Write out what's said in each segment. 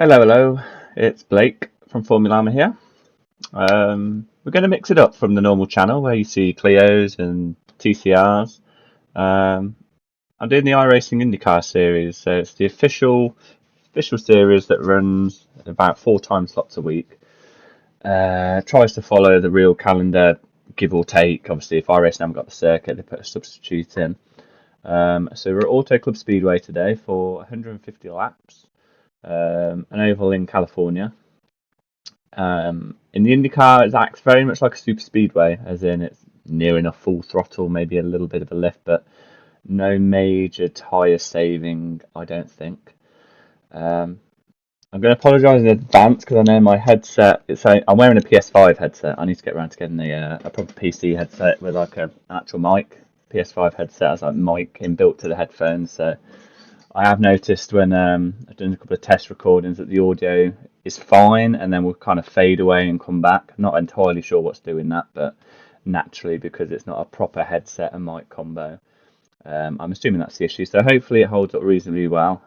Hello, it's Blake from Formullama here. We're going to mix it up from the normal channel where you see Clios and TCRs. Um, I'm doing the iRacing Indycar Series, so it's the official series that runs about 4 time slots a week. Tries to follow the real calendar, give or take. Obviously, if iRacing haven't got the circuit, they put a substitute in. So we're at Auto Club Speedway today for 150 laps. An oval in California. In the IndyCar, it acts very much like a super speedway, as in it's near enough full throttle, maybe a little bit of a lift, but no major tyre saving, I don't think. I'm going to apologise in advance because I know my headset. I'm wearing a PS5 headset. I need to get around to getting a proper PC headset with like an actual mic. PS5 headset has like mic inbuilt to the headphones, so I have noticed when I've done a couple of test recordings that the audio is fine and then will kind of fade away and come back. Not entirely sure what's doing that, but naturally because it's not a proper headset and mic combo, I'm assuming that's the issue. So hopefully it holds up reasonably well.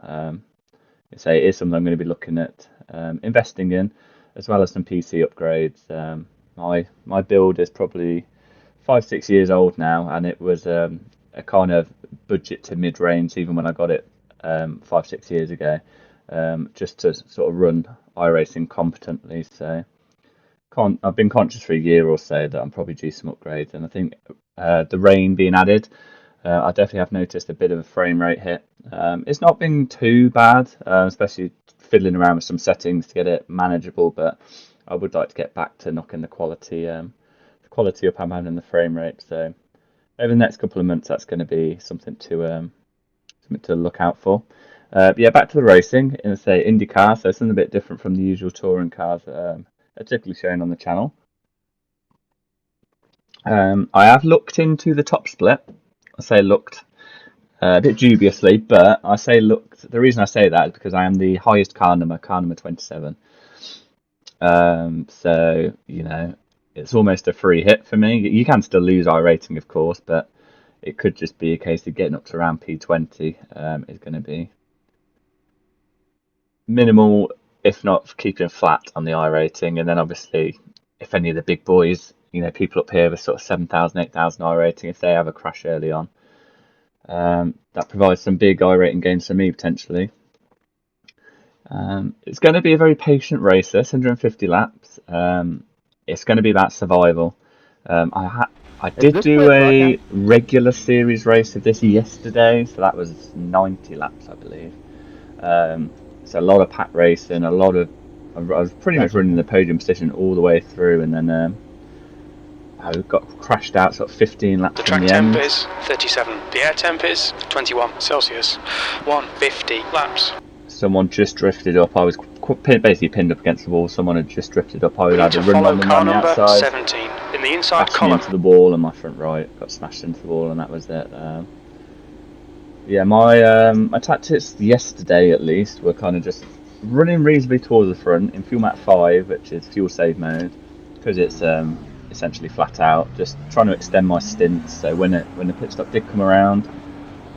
It is something I'm going to be looking at investing in, as well as some PC upgrades. My build is probably 5-6 years old now, and it was a kind of budget to mid-range even when I got it 5-6 years ago, just to sort of run iRacing competently. So I've been conscious for a year or so that I'm probably due some upgrades, and I think the rain being added, I definitely have noticed a bit of a frame rate hit. It's not been too bad, especially fiddling around with some settings to get it manageable, but I would like to get back to knocking the quality up I'm having in the frame rate. So over the next couple of months, that's going to be something to look out for. Back to the racing in say IndyCar, so something a bit different from the usual touring cars that are typically shown on the channel. I have looked into the top split. I say looked a bit dubiously, but I say looked. The reason I say that is because I am the highest car number 27. So it's almost a free hit for me. You can still lose iRating, of course, but it could just be a case of getting up to around P20 is going to be minimal, if not keeping flat on the iRating. And then obviously, if any of the big boys, people up here with sort of 7,000, 8,000 iRating, if they have a crash early on, that provides some big iRating gains for me potentially. It's going to be a very patient race, this 150 laps. It's going to be about survival. I did do a regular series race of this yesterday, so that was 90 laps, I believe. So a lot of pack racing, I was pretty much running the podium position all the way through, and then I got crashed out sort of 15 laps from the end. The track temp is 37. The air temp is 21 Celsius. 150 laps. Someone just drifted up. I was basically pinned up against the wall. Someone had just drifted up. I was had to run on them on the outside. 17 in the inside column. Into the wall, and my front right got smashed into the wall, and that was it. My tactics yesterday, at least, were kind of just running reasonably towards the front in fuel map 5, which is fuel save mode, because it's essentially flat out. Just trying to extend my stints, so when the pit stop did come around,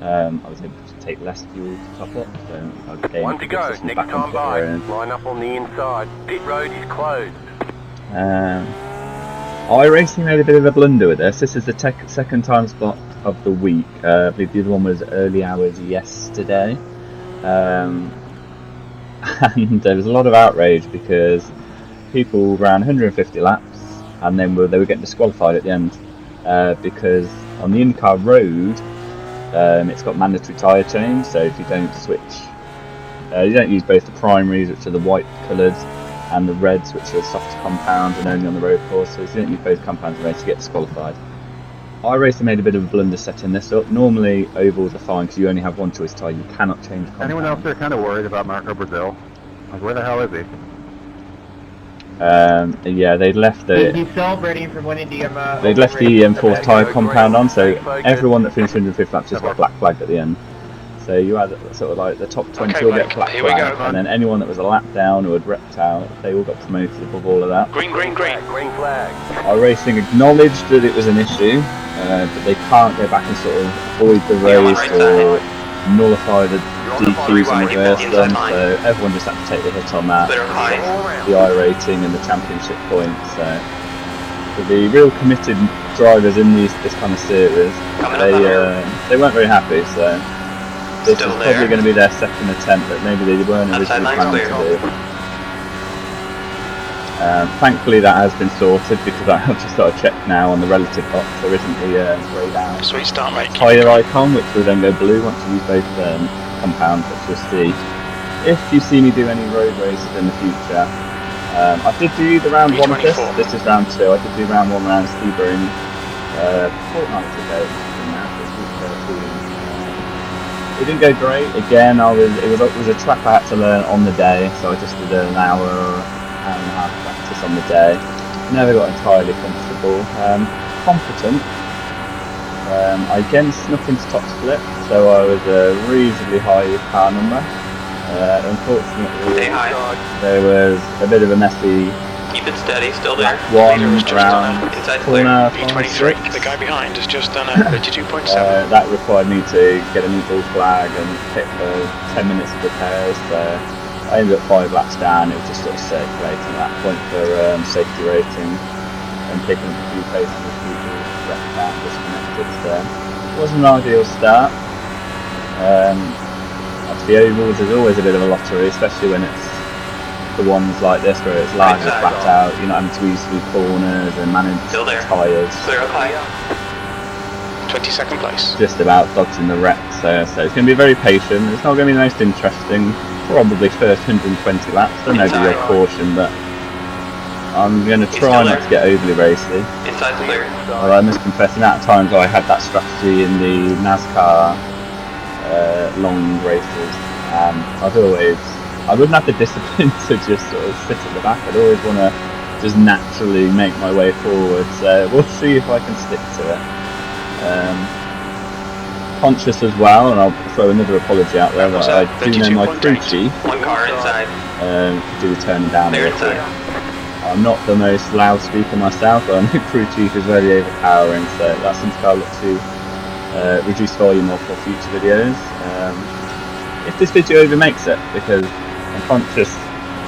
I was able to take less fuel to top up. So I was one to go. Next time by, line up on the inside. Pit road is closed. iRacing made a bit of a blunder with this. This is the second time spot of the week. I believe the other one was early hours yesterday. And there was a lot of outrage because people ran 150 laps and then they were getting disqualified at the end because on the IndyCar road, it's got mandatory tyre change. So if you don't switch, you don't use both the primaries, which are the white colours, and the reds, which are soft compound and only on the road courses. You don't use both compounds in race to get disqualified. iRacing made a bit of a blunder setting this up. Normally ovals are fine because you only have one choice tyre. You cannot change compound. Anyone else there kind of worried about Marco Brazil? Like, where the hell is he? They'd left He's celebrating for winning the they'd left the fourth tyre compound on, so everyone that finished 150 laps just got black flagged at the end. So you had sort of like the top 20 will get black flag, and then anyone that was a lap down or had repped out, they all got promoted above all of that. Green flag. iRacing acknowledged that it was an issue, but they can't go back and sort of void the race or nullify the DQs and reverse them, so everyone just had to take the hit on that. The iRacing and the championship points. So for the real committed drivers in this kind of series, they weren't very happy. So this is probably going to be their second attempt that maybe they weren't originally planning to do. Thankfully that has been sorted, because I've just got to check now on the relative box. There isn't the greyed out Sweet start, mate. tyre icon, which will then go blue once you use both compounds, which you'll see if you see me do any road races in the future. I did do the round 1 of this. This is round 2. I did do round 1 around Sebring fortnights ago. It didn't go great. Again, it was a track I had to learn on the day, so I just did an hour and a half practice on the day. Never got entirely comfortable. Competent. I again snuck into top split, so I was a reasonably high car number. Unfortunately, there was a bit of a messy keep it steady, still there. One round corner P23. The guy behind has just done a 32.7. That required me to get a new ball flag and hit for 10 minutes of repairs. So I ended up 5 laps down. It was just sort of circulating at that point for safety rating and picking up a few places with people wrecked out, disconnected. So it wasn't an ideal start. At the ovals, there's always a bit of a lottery, especially when it's the ones like this where it's larger flat out. You're not having to use through corners and manage tyres. Clear up high. 22nd place. Just about dodging the wrecks. So it's going to be very patient. It's not going to be the most interesting. Probably first 120 laps. Don't know your caution, but I'm going to try not to get overly racy. Inside clear. Well, I must confess, in at times I had that strategy in the NASCAR long races. I wouldn't have the discipline to just sort of sit at the back. I'd always want to just naturally make my way forward. So we'll see if I can stick to it. Conscious as well, and I'll throw another apology out there, that I do know my crew chief One car inside. could do the turning down a little. I'm not the most loud speaker myself, but I know crew chief is very overpowering, so that's something I'll look to reduce volume of for future videos. If this video even makes it, because I'm conscious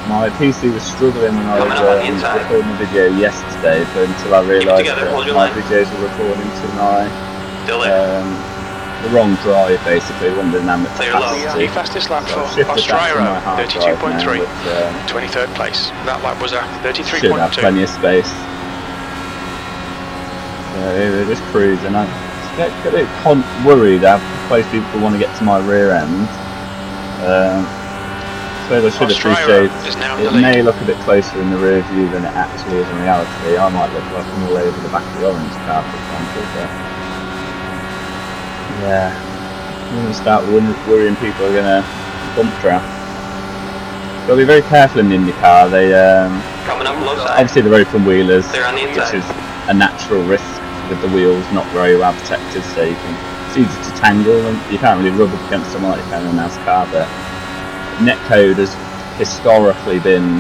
my PC was struggling when I was recording the video yesterday, but until I realised that my videos were recording to the wrong drive, basically, one dynamic capacity. The fastest lap for Australia, 32.3, 23rd place. That lap was a 33.2. Should have plenty of space. So we're just cruising. I get a bit worried how close people want to get to my rear end. I suppose I should appreciate it may look a bit closer in the rear view than it actually is in reality. I might look like I'm all over the back of the orange car, for example, but yeah, I'm going to start worrying people are going to bump draft. Got to be very careful in the Indycar. They coming up low side. obviously they're open wheelers, which is a natural risk with the wheels not very well protected, so it's easy to tangle and you can't really rub up against someone like you can in a NASCAR. But netcode has historically been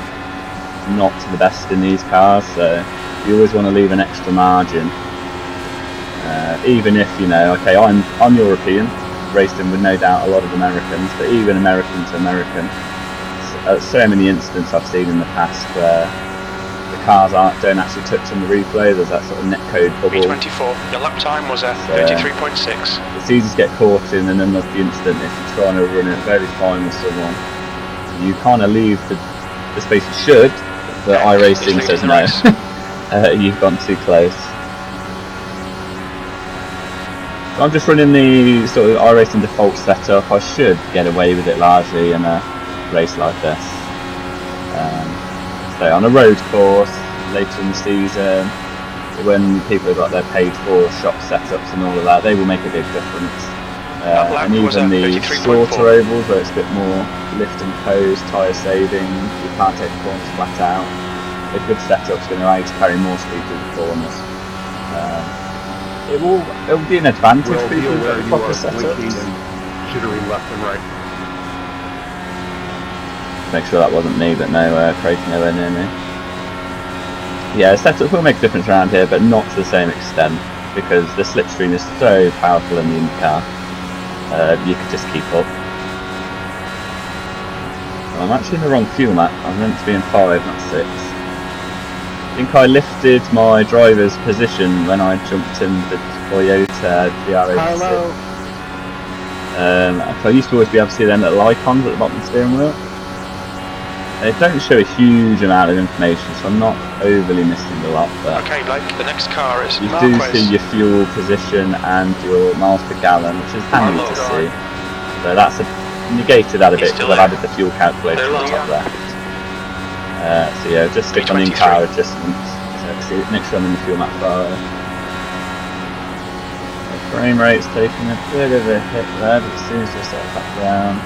not the best in these cars, so you always want to leave an extra margin. Even if, okay, I'm European, racing with no doubt a lot of Americans, but even American to American, so many incidents I've seen in the past where the cars don't actually touch on the replay. There's that sort of netcode bubble. P24. The lap time was a 33.6. It's easy to get caught in, and then there's the instant if you're trying to run it very fine with someone. You kind of leave the space you should, but iRacing says no. You've gone too close. So I'm just running the sort of iRacing default setup. I should get away with it largely in a race like this. So on a road course later in the season, when people have got their paid for shop setups and all of that, they will make a big difference. And even the shorter ovals where it's a bit more lift and pose, tyre saving, you can't take the corners flat out. A good setup's going to allow you to carry more speed through the corners. It will be an advantage for people with proper setups. Jittering left and right. Make sure that wasn't me, but no, Craig nowhere near me. Yeah, setups will make a difference around here, but not to the same extent, because the slipstream is so powerful in the Indycar. You could just keep up. I'm actually in the wrong fuel map. I'm meant to be in 5, not 6. I think I lifted my driver's position when I jumped in the Toyota GR86. I used to always be able to see them little icons at the bottom of the steering wheel. They don't show a huge amount of information, so I'm not overly missing a lot. But okay, Blake, the next car is you Marquez. do see your fuel position and your miles per gallon, which is handy to see. So that's negated that a bit because I've added the fuel calculator on the top left. So yeah, just stick on in-car adjustments. So make sure I'm in the fuel map bar. The frame rate's taking a bit of a hit there, but as soon as I start back down.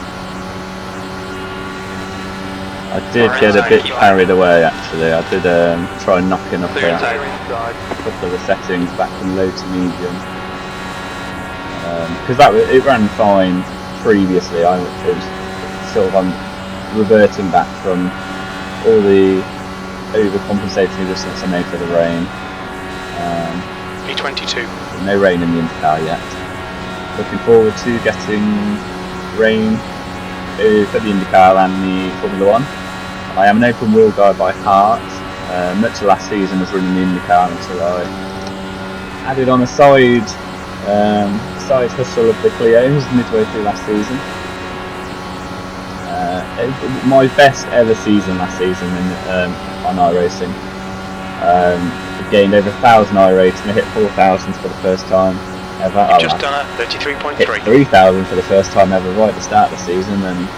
I did get a bit carried away actually. I did try knocking up a couple of the settings back from low to medium. Because it ran fine previously. It was sort of reverting back from all the overcompensating adjustments I made for the rain. P22. No rain in the Indycar yet. Looking forward to getting rain for the Indycar and the Formula 1. I am an open wheel guy by heart. Much of last season was running the Indycar until I added on a side hustle of the Clios midway through last season. My best ever season last season on iRacing. Gained over 1,000 iRacing. I hit 4,000 for the first time ever. You've just done a 33.3. Hit 3,000 for the first time ever right at the start of the season, and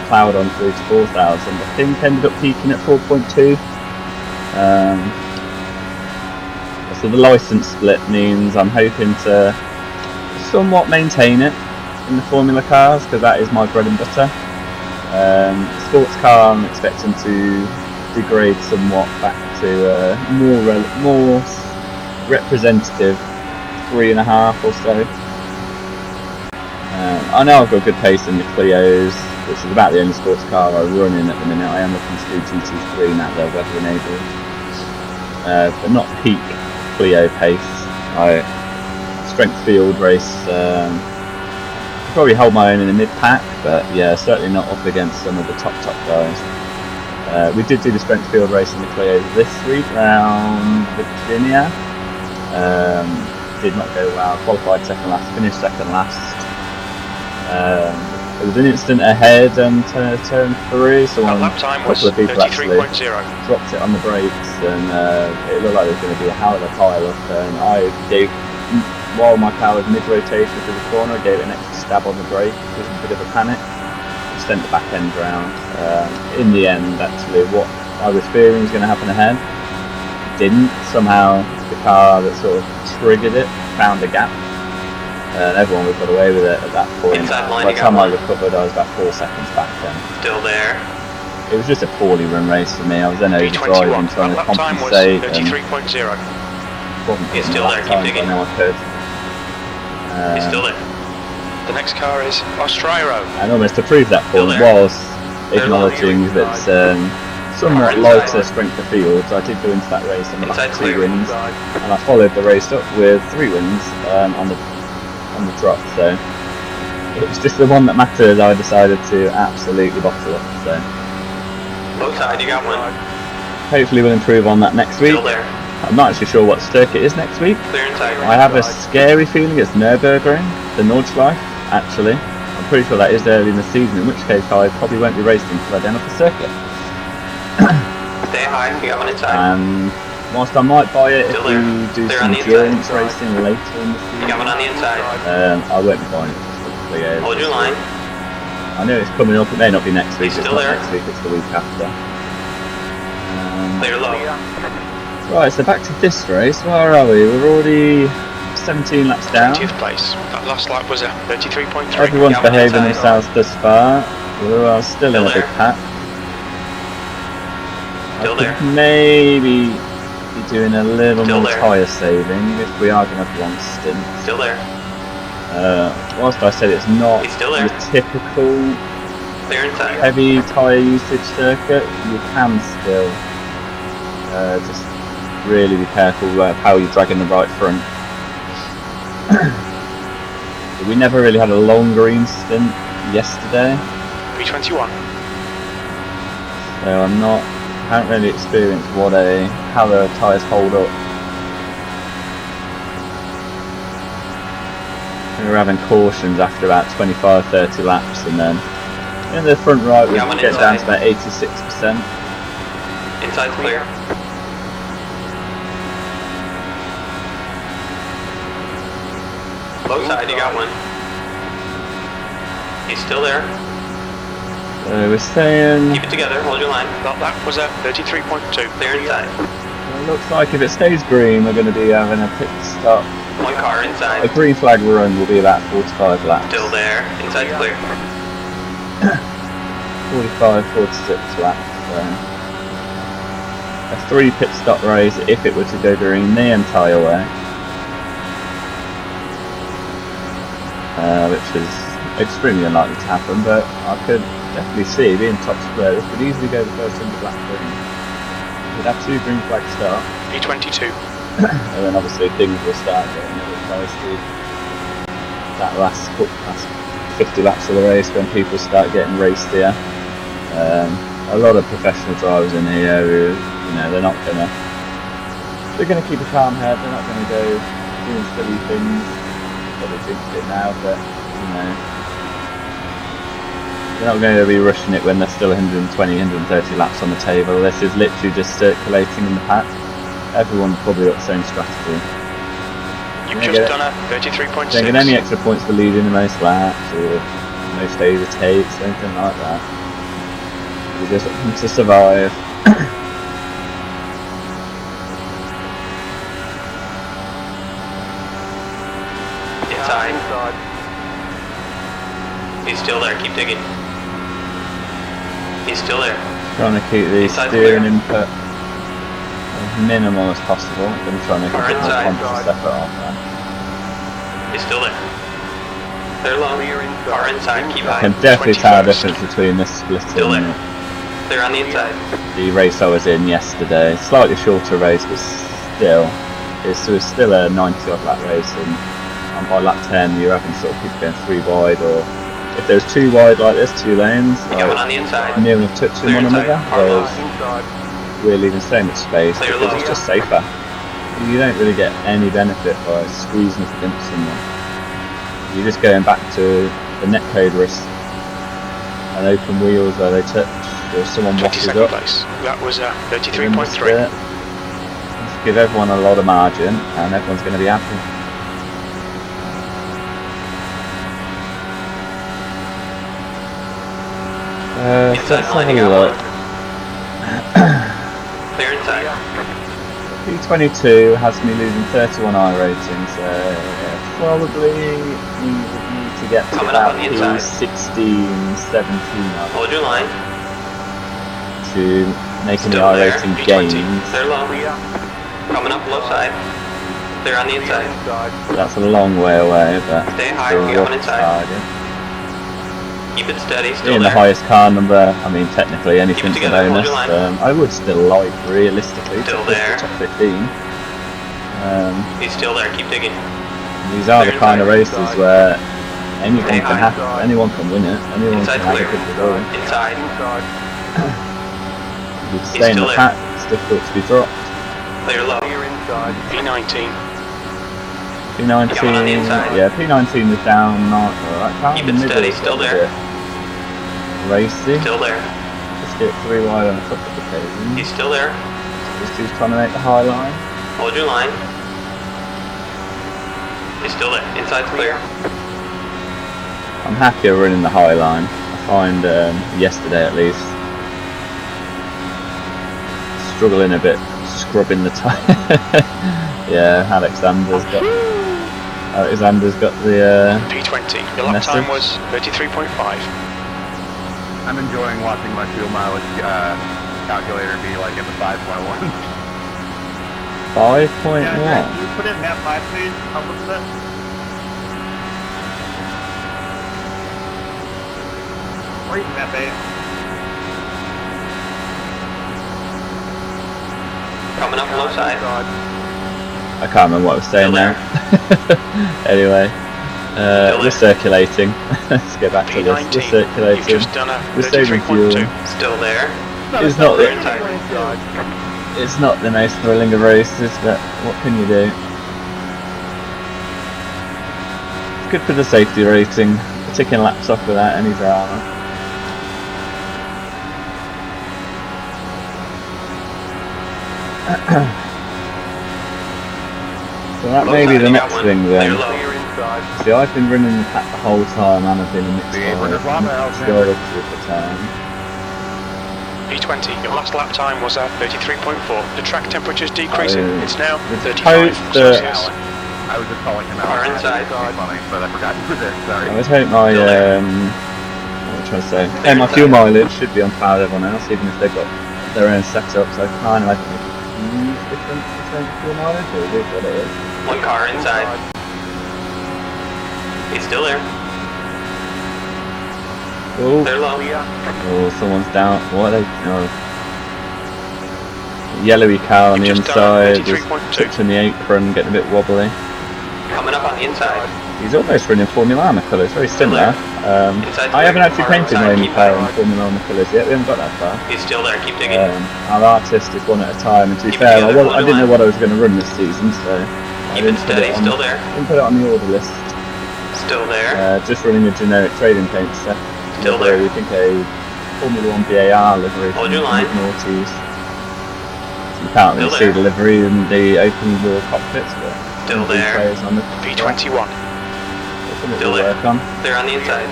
ploughed on through to 4,000. I think ended up peaking at 4.2. So the license split means I'm hoping to somewhat maintain it in the Formula cars because that is my bread and butter. Sports car I'm expecting to degrade somewhat back to more representative 3.5 or so. I know I've got good pace in the Clios, which is about the only sports car I run in at the minute. I am looking to do GT3 now, though, weather enabled, but not peak Clio pace. Strength field race, probably hold my own in the mid pack, but yeah, certainly not up against some of the top guys. We did do the strength field race in the Clio this week around Virginia. Did not go well. Qualified second last, finished second last. There was an instant ahead and turn 3, so a couple of people actually dropped it on the brakes, and it looked like there was going to be a hell of a pile-up, and I gave, while my car was mid-rotation through the corner, I gave it an extra stab on the brake, which was a bit of a panic, which sent the back end round. In the end, actually, what I was fearing was going to happen ahead didn't. Somehow the car that sort of triggered it found a gap. And everyone would got away with it at that point. By the time I recovered, I was about 4 seconds back then. Still there. It was just a poorly run race for me. I was then overdriving, trying to compensate. He's still there, keep digging. I know I could. He's still there. The next car is Ostriro. And almost to prove that point was acknowledging that somewhat lighter strength of fields. I did go into that race on the last 2 wins, and I followed the race up with 3 wins on the drop, so it was just the one that mattered. I decided to absolutely bottle up, so Low side, you got one. hopefully we'll improve on that next week. Still there. I'm not actually sure what circuit is next week. Clear inside. I have a scary feeling it's Nürburgring, the Nordschleife, actually. I'm pretty sure that is early in the season, in which case I probably won't be racing until I don't have a circuit. Stay high, you got one inside. And whilst I might buy it if we do some endurance racing later in the season, You got one on the inside. I won't be buying it just for the Clio. Hold your line. I know it's coming up. It may not be next week. He's It's still not there. next week. It's the week after. Clear low. Right, so back to this race. Where are we? We're already 17 laps down. 20th place. That last lap was a 33.3. Everyone's Got one behaving inside. themselves thus far. We are still in a big pack. Still I there. could maybe be doing a little Still more there. tyre saving if we are going to have one stint. Still there. Whilst I said it's not He's still there. the typical Clear inside. heavy tyre usage circuit, you can still just really be careful about how you're dragging the right front. We never really had a long green stint yesterday. P21. So haven't really experienced how the tyres hold up. We were having cautions after about 25-30 laps, and then in the front right we get down to about 86%. Inside clear. Low side, you got one. He's still there. So we're saying... Keep it together, hold your line. That was at 33.2. Clear inside. It looks like if it stays green, we're going to be having a pit stop. One car inside. A green flag run will be about 45 laps. Still there. Inside clear. 45, 46 laps. So a 3 pit stop race if it were to go green the entire way. Which is extremely unlikely to happen, but I could definitely see being top split. This could easily go the first 100 lap green. We'd have 2 green flag start. P22. And then obviously things will start getting a bit feisty. That last 50 laps of the race when people start getting raced here. A lot of professional drivers in here who, they're gonna keep a calm head, they're not gonna go doing silly things. Probably jinxed it now, but they're not going to be rushing it when there's still 120, 130 laps on the table. This is literally just circulating in the pack. Everyone's probably got the same strategy. You've just done a 33.6. Don't get any extra points for leading the most laps or most overtakes or anything like that. You just want to survive. Inside. He's still there, keep digging. He's still there. Trying to keep the steering input as minimal as possible. I'm going to try and make a bit more conscious effort on that. He's still there. They're low. Car inside, keep high. I can definitely tell the difference between this split Still there. They're on the inside. The race I was in yesterday. Slightly shorter race, but still, it's still a 90 odd lap race, and by lap 10 you're having sort of people going 3 wide, or if there's 2 wide like this, 2 lanes, You got one on the inside. near enough touching one another, whereas we're leaving so much space because it's just safer. You don't really get any benefit by squeezing up against someone. You're just going back to the netcode risk and open wheels where they touch, or someone washes up. Place. That was 33.3. Let's give everyone a lot of margin and everyone's going to be happy. So let's have a look. Clear inside. P22 has me losing 31 iRacing, so probably we need to get to about P16, 17 Hold your line. to make any Still there. iRacing P20. gains. They're low. Coming up low side. They're on the inside. That's a long way away, but Stay high, still we a got one rough inside. target. Keep it steady, still Being there. the highest car number, I mean technically anything's a together, hold bonus. your line. I would still like, realistically, Still to push there. the top 15. He's still there, keep digging. These are the Clear kind of inside. races where anyone Stay can high. happen, anyone can win it, anyone Inside can have a clear. good result. Inside. You stay in still the there. pack, it's difficult to be dropped. Clear low. P19. P19, You got one on the inside. yeah, P19 is down, not that car Keep in it the middle steady, is still a there. bit racy. Still there. Just get 3 wide on a couple of occasions. He's still there. Just who's trying to make the high line. Hold your line. He's still there. Inside's clear. I'm happier running the high line. I find yesterday at least struggling a bit scrubbing the tyre. Yeah, Alexander's got the P20. Your lap message. time was 33.5. I'm enjoying watching my fuel mileage calculator be like at the 5.1. 5.1. Yeah, can you put it in map 5, please? How much is that? Or even map 8. Coming up low side. I can't remember what I was saying Still now. Anyway, Still we're there. circulating. Let's get back to this. We're P19. You've circulating. just done a We're saving fuel. 33.2. Still there. it's not the most thrilling of races, but what can you do? It's good for the safety rating, ticking laps off without any drama. So that may be the next thing then. See, I've been running the pack the whole time and I've been in mixed still up to the time. P20, your last lap time was at 33.4. The track temperature's decreasing. It's now 35 Celsius. I was just calling him out. Car inside. Funny, but I forgot you were there. Sorry. I would hope my what am I trying to say? Hey, my fuel mileage should be on par with everyone else, even if they've got their own setup. So I can't imagine there's a huge difference between fuel mileage, or it is what it is. One car inside. He's still there. Oh, They're low. oh, someone's down. What are they? Oh. Yellowy car on the You've just done inside, just 33.2. touching the apron, getting a bit wobbly. Coming up on the inside. He's almost running Formullama colours, very similar. I haven't actually painted my own car in Formullama colours yet, we haven't got that far. He's still there. Keep digging. Our artist is one at a time, and to be Keep fair, it together, I didn't know what I was going to run this season, so I Keep it didn't put steady. it on, Still there. didn't put it on the order list. Still there. Just running a generic trading paint set. Still there. We think a Formula 1 BAR livery Hold from your line. mid-noughties. You can't really Still see the livery in the open wheel cockpits, but Still these there. players on the P21. something Still to there. work on. They're on the inside.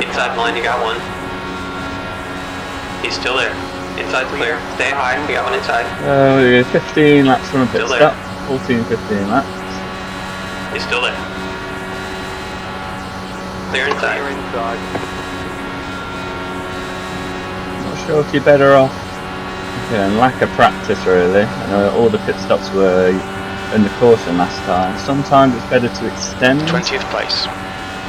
Inside line, you got one. He's still there. Inside's clear. Stay high. We got one inside. We got 15 laps from a pit Still there. stop. 14-15 laps. He's still there. Clear inside. Not sure if you're better off. Lack of practice really. I know all the pit stops were in the caution last time. Sometimes it's better to extend 20th place.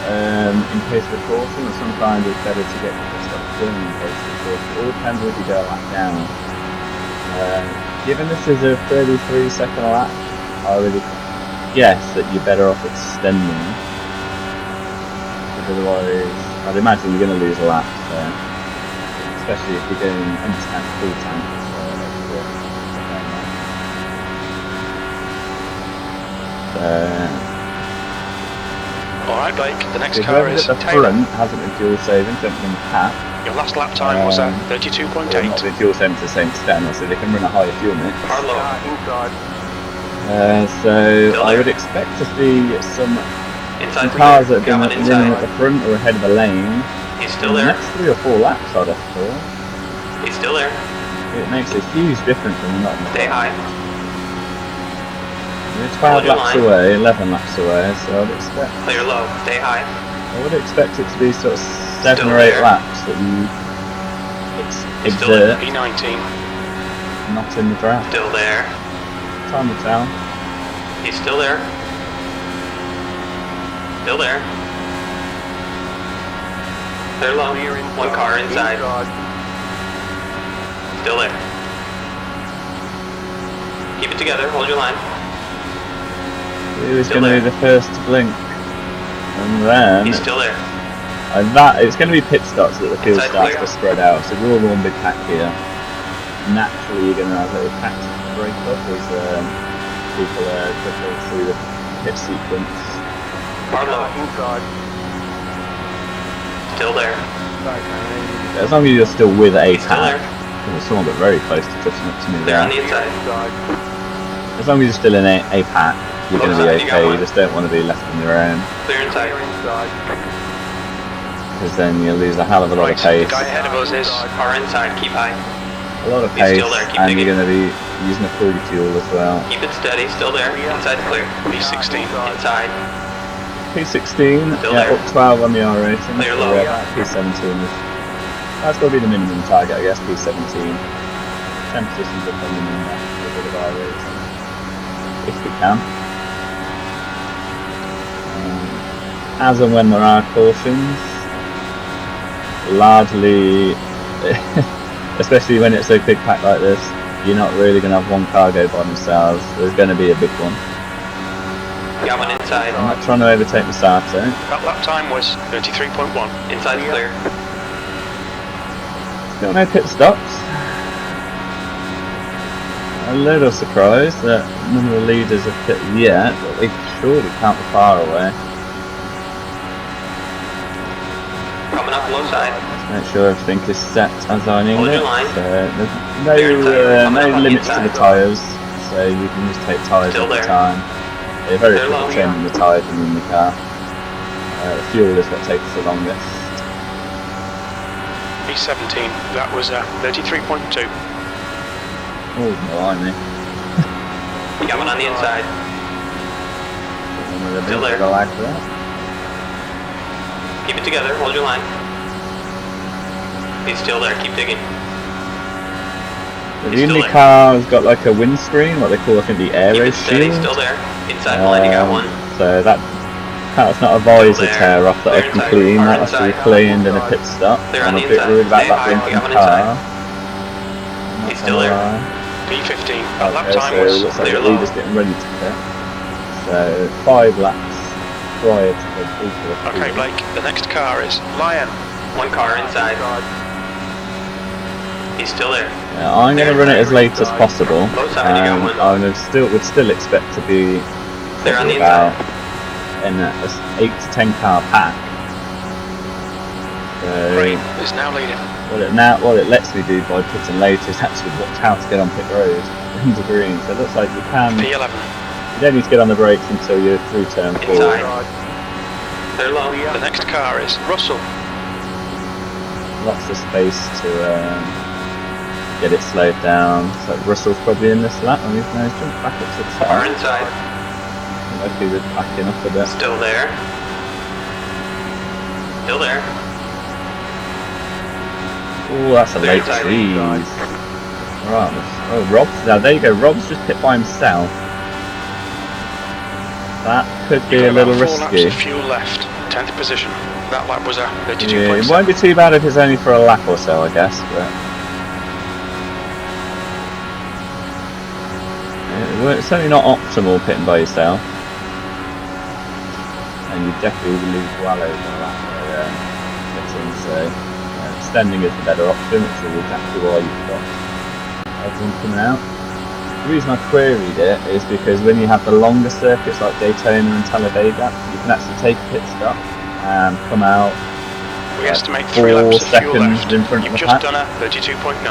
in case of a caution, or sometimes it's better to get the pit stop done in case of a caution. It all depends if you go a lap down. Given this is a 33-second lap, I would guess that you're better off extending. Because otherwise, I'd imagine you're going to lose a lap there. Especially if you're going empty tank, full tank. Alright, Blake, the next car Whoever is at the Taylor. front hasn't been fuel saving, so from Pat. Your last lap time was at Not 32.8. been fuel saving to the same extent, so they can run a higher fuel mix. Car low. So I would expect to see some Inside cars that have clear. been Got one running at inside. the front or ahead of the lane. He's In still the there. next 3 or 4 laps, I'd have thought. He's still there. It makes a huge difference when you're not in the Stay front. high. We're 12 Hold your laps line. away, 11 laps away, so I'd expect. Clear low. Stay high. I would expect it to be sort of 7 Still or 8 there. laps that you Still there. exert, P19. not in the draft. Still there. Time will tell. He's still there. Still there. Clear low. One car inside. Still there. Keep it together. Hold your line. He was Still going to be there. the first to blink. And then, He's still there. it's going to be pit stops that the field Inside starts clear. to spread out. So we're all one big pack here. Naturally, you're going to have little packs break up as people go through the pit sequence. Car low. Still there. As long as you're still with a He's still pack, there. there's someone got very close to touching up to me They're there. on the inside. As long as you're still in a pack, you're going to be Outside, you got okay. You one. just don't want to be left on your own, Clear inside. because then you lose a hell of a lot Right, of the pace. guy ahead of us is Car inside. Keep high. A lot of He's pace, still there, keep and digging. you're going to be using a full fuel as well. Keep it steady. Still there. Inside clear. P16. Inside. P16, Still yeah, there. up 12 on the iRacing. Clear so low. P17 is, that's got to be the minimum target, I guess. P17. 10 positions up on the minimum for a bit of iRacing, if we can. As and when there are cautions, largely, especially when it's a big pack like this, you're not really going to have one car go by themselves. There's going to be a big one. Got one inside. I'm not trying to overtake Masato. That lap time was 33.1. Inside clear. Still no pit stops. A little surprised that none of the leaders have pit yet, but we surely can't be far away. Coming up low side. Make sure everything is set as I need Hold it. your line. So there's no limits to the tyres, so you can just take tyres at the time. They're very quick at changing the tyres in the car. The fuel is what takes the longest. B17, that was 33.2. Oh, blimey. Coming on the inside. Still there. Like that. Keep it together, hold your line. He's still there, keep digging. The Indycar has got like a windscreen, what they call, I think, the aero shield. He's still there. Inside the line, you got one. So that's not a visor tear off that I can clean. That has to be cleaned in a pit stop. I'm a bit worried about that blinking car. He's still there. P15, lap Okay, time so was it looks like clear the leader's getting ready to pit. So 5 laps prior to the people. Okay, Blake, the next car is Lion. One car inside. He's still there. I'm going to run it as late as possible. I would still expect to be about in an 8 to 10 car pack. Green is now leading. What it lets me do by pitting late is actually watch how to get on pit road into green. So it looks like you can. P11. You don't need to get on the brakes until you're through turn 4. They're low. The next car is Russell. Lots of space to get it slowed down. So Russell's probably in this lap, and he's now jumped back up to the top. Car inside. Like he was backing up a bit. Still there. Still there. Oh, that's a late cheese. Right. Oh, Rob's. Now there you go. Rob's just pit by himself. That could be a little risky. 4 laps of fuel left. 10th position. That lap was a 32.7. Yeah, it won't be too bad if it's only for a lap or so, I guess. But it's certainly not optimal pitting by yourself. And you definitely will lose well over a lap pitting. So extending is the better option, which is exactly why you've got everyone coming out. The reason I queried it is because when you have the longer circuits like Daytona and Talladega, you can actually take a pit stop and come out. We estimate 3 laps of fuel left. In front of You've the just pack. done a 32.9.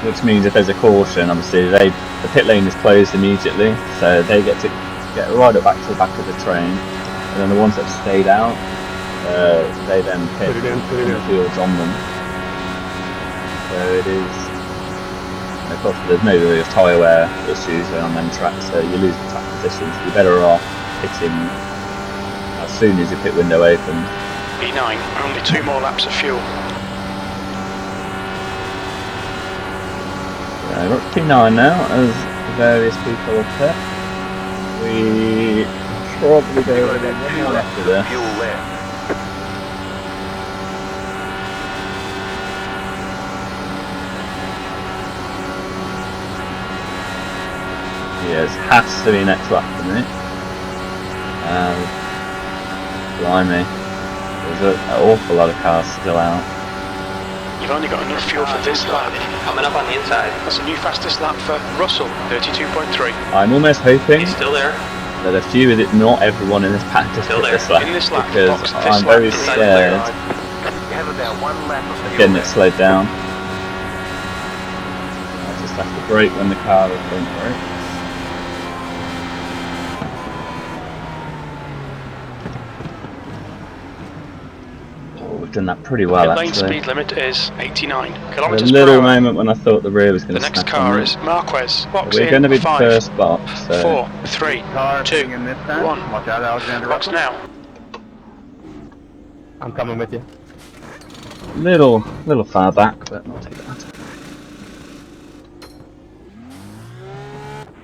Which means if there's a caution, obviously the pit lane is closed immediately, so they get to get right up back to the back of the train, and then the ones that have stayed out, they then pit and the field's on them. So it is, of course there's no real tyre wear issues on them tracks, so you lose the track positions. You're better off pitting as soon as your pit window opens. P9, only 2 more laps of fuel. We're up to P9 now, as various people have pit. We probably go over one more after this. Fuel left. Yes, has to be next lap for me. Blimey, there's an awful lot of cars still out. You've only got enough fuel for this lap. Coming up on the inside. That's a new fastest lap for Russell, 32.3. I'm almost hoping He's still there. that a few of it, not everyone in this pack just Still hit there. this lap, In this lap, because box this I'm lap very inside scared You have about 1 lap of of fuel getting it left. slowed down. I just have to brake when the car is going for it. We've done that pretty well, The lane actually. speed limit is 89 A kilometers per little hour. moment when I thought the rear was going The to next snap car on me. is Marquez. Box We're in going to be the 5, first box, so 4, 3, Car 2, in this time. 1. Watch out, Alexander. Box now. I'm coming with you. little far back, but not too bad.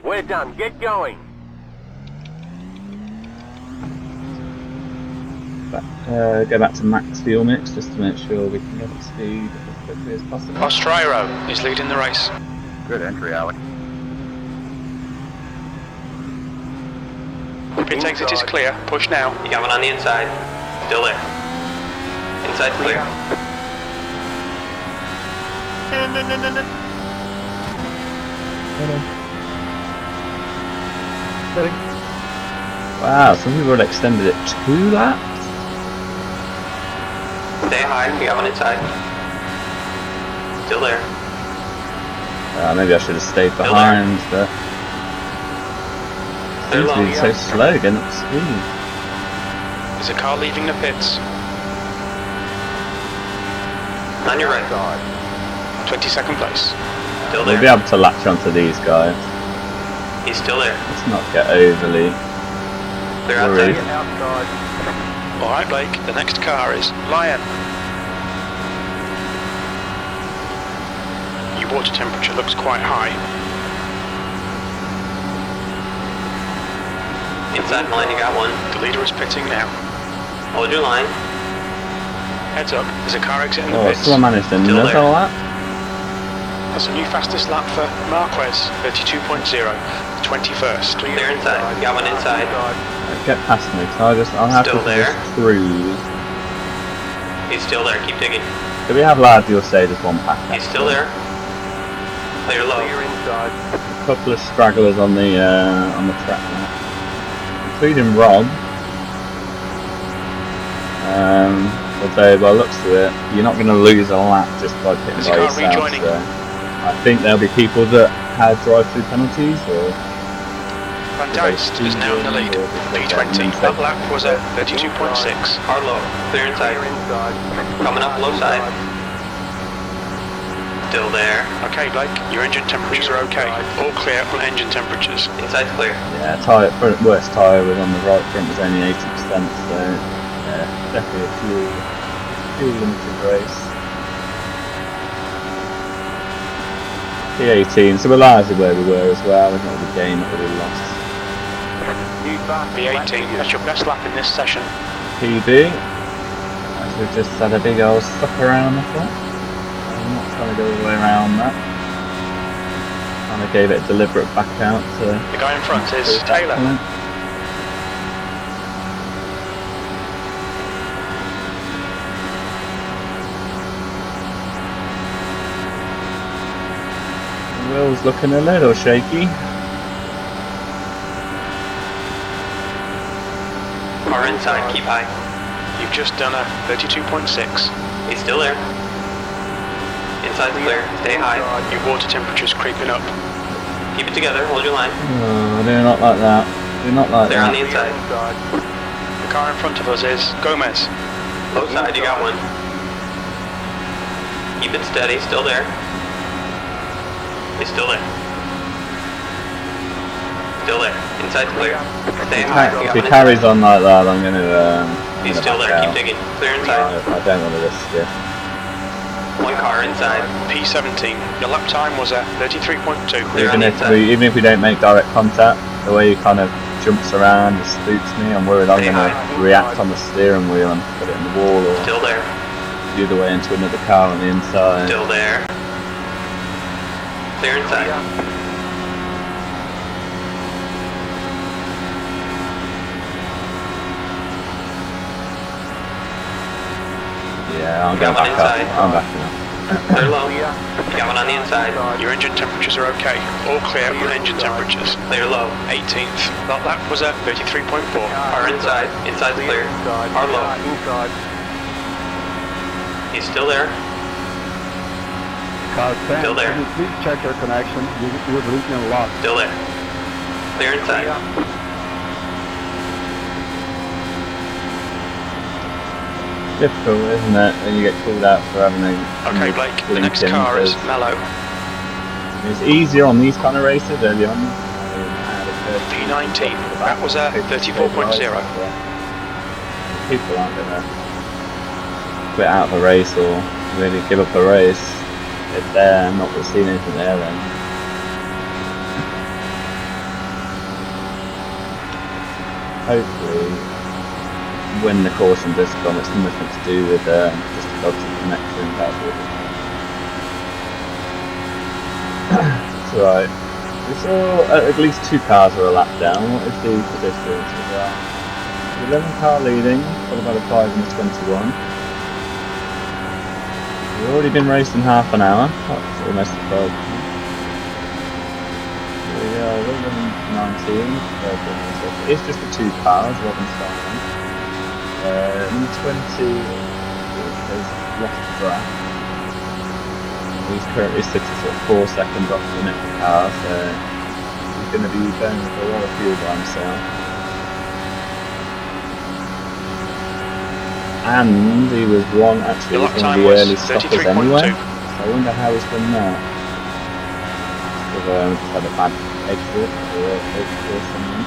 We're done. Get going. Go back to max fuel mix just to make sure we can get up to speed as quickly as possible. Ostrairo is leading the race. Good entry, Alex. Pit exit is clear. Push now. You got one on the inside. Still there. Inside clear. Wow, some people have extended it 2 laps. Stay high, we got one inside. Still there. Maybe I should have stayed behind, but They're seems to low. be so slow getting up to speed. There's a car leaving the pits. On your right. 22nd place. Still We'll be there. able to latch onto these guys. He's still there. Let's not get overly They're worried. outside. Alright, Blake, the next car is Lion. Your water temperature looks quite high. Inside line, you got one. The leader is pitting now. Hold your line. Heads up, there's a car exiting the Oh, pits. someone managed to Still nut there. all that. That's a new fastest lap for Marquez, 32.0, 21st. They're inside. You got one inside. Get past me, so I'll have Still to there. just cruise. He's still there. Keep digging. Do we have lads who'll say just one pack? He's still there. Clear low. inside. A couple of stragglers on the track now, including Rob. Although by the looks of it, you're not going to lose a lap just by pitting There's a by car yourself. rejoining. So I think there'll be people that had drive-through penalties or. Van Dijst is now in the lead. P20, that lap was at 32.6. Hard low. Clear inside. Coming up low side. Still there. Okay, Blake, your engine temperatures are okay. All clear on engine temperatures. Inside's clear. Yeah, worst tyre was on the right front, was only 80%, so yeah, definitely a fuel limited race. P18, so we're largely where we were as well, we've not really gained, not really lost. P18, that's your best lap in this session. PB, as we've just had a big old suck around the front. I'm not trying to go all the way around that. Kind of gave it a deliberate back out to... The guy in front is Taylor. Will's looking a little shaky. Car inside. Keep high. You've just done a 32.6. He's still there. Inside's clear. Stay high. Your water temperature's creeping up. Keep it together. Hold your line. Oh, do not like that. Do not like They're on that. the inside. The car in front of us is Gomez. Low side. You got one. Keep it steady. Still there. He's still there. Still there. Inside's clear. Stay high. You If got he one carries inside. on like that, I'm going to... He's still there. Keep digging. Clear inside. I don't want to risk it. One car inside. P17. Your lap time was at 33.2. Clear on the inside. Even if we don't make direct contact, the way he kind of jumps around and spooks me, I'm worried I'm Stay going to high. react on the steering wheel and put it in the wall or Still there. the other way into another car on the inside. Still there. Clear inside. Yeah, I'm Got going one back up. inside. I'm backing up. Clear low. Got one on the inside. Your engine temperatures are okay. All clear on engine temperatures. Clear low. 18th. That lap was at 33.4. Car inside. Inside's clear. Car low. Inside. He's still there. Car 10, Still there. can you please check your connection? You're bleeding a lot. Still there. Clear inside. Difficult, isn't it, when you get called out for having a... Okay, Blake, the next car is Mello. It's easier on these kind of races early on. P19. That was at 34.0. People aren't going to quit out of a race or really give up a race if they're not seeing anything there then. Hopefully, when the caution does come, it's nothing to do with just a dodgy connection. That's right. We saw at least 2 cars are a lap down. What is the distance as well? 11 car leading, followed by the 5 and the 21. We've already been racing half an hour. That's almost a 12. Here we go, we're running 19. It's just the two cars, Robin starting. Number 20 has left the track. He's currently sitting at 4 seconds off the next car, so he's going to be burning a lot of fuel by himself. And he was one of the early stoppers anyway, so I wonder how he's done that. Whether he had a bad exit or something.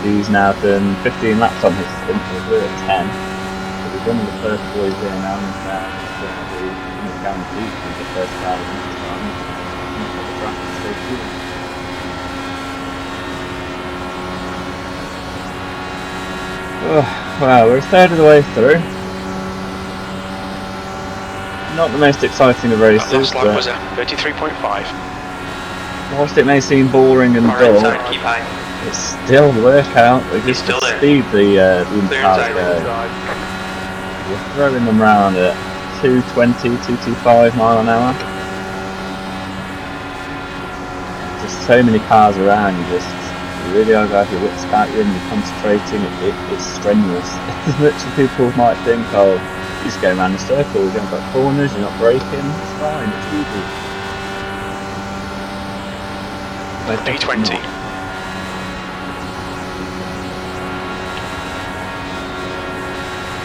He's now done 15 laps on his stint, we're at 10. So he's one of the first boys in, now he's now going to be guaranteed to be the first car of the next time. The track is so cool. Well, we're a third of the way through. Not the most exciting of races, last lap was a 33.5. Whilst it may seem boring and dull, keep high. it's still the workout. Just the speed the Indycars go. We're throwing them round at 220, 225 mile an hour. Just so many cars around, you really are going to have your wits about you and you're concentrating. It's strenuous. As much as people might think, oh, you just go around in circles, you haven't got corners, you're not braking, it's fine, it's easy. D20.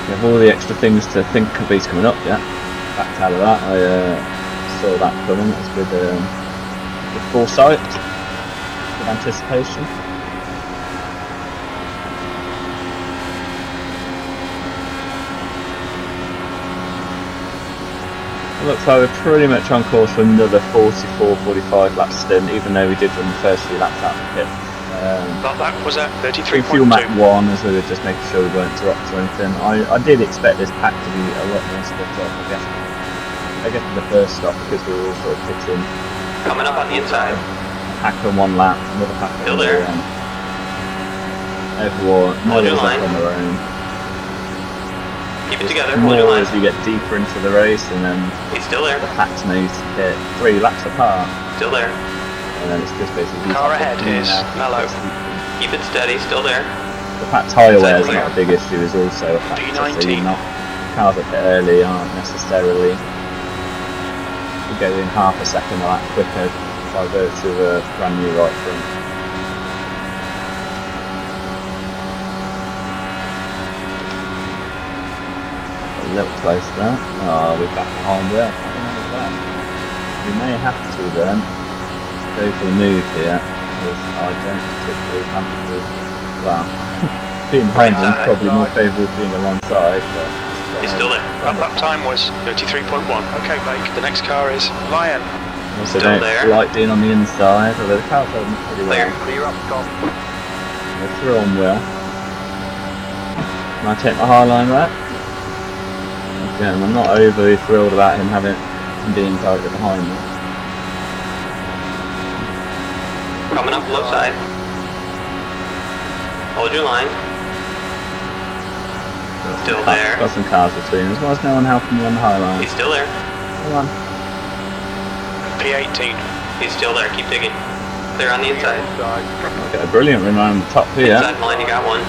You have all the extra things to think of these coming up, yeah. Back out of that, I saw that coming. That's with foresight, with anticipation. It looks like we're pretty much on course for another 44-45 lap stint, even though we did run the first few laps out of the pit. That was at 33.2. Fuel map 1, as we were just making sure we weren't dropped or anything. I did expect this pack to be a lot more split up, I guess for the first stop, because we were all sort of pitting. Coming up on the inside. Pack on one lap, another pack on the other end. Everyone, more on their own. Keep it together, more as we get deeper into the race, and then he's still there. The packs may hit 3 laps apart. Still there. And then it's just basically car ahead is mellow. Keep it steady, still there. The fact tyre wear is not a big issue is also a factor. D19. So you're not, cars up it early aren't necessarily. You go in half a second a lap quicker by virtue of a brand new right front. A little close to that. Oh, we're back behind there. We may have to then go for the move here, because I don't particularly fancy this. Well, being behind him is probably more favourable being alongside, but... He's still there. That time was 33.1. Okay, mate, the next car is Lion. Also still don't there. like being on the inside, although the car's holding pretty well. Clear up top. We're through on well. Can I take my high line back? Again, I'm not overly thrilled about him being directly behind me. Coming up low side. Hold your line. Still there. Got some cars between us. Why is no one helping me on the high line? He's still there. Come on. P18. He's still there. Keep digging. Clear on the inside. Get a brilliant run around the top here. Inside line, you got one.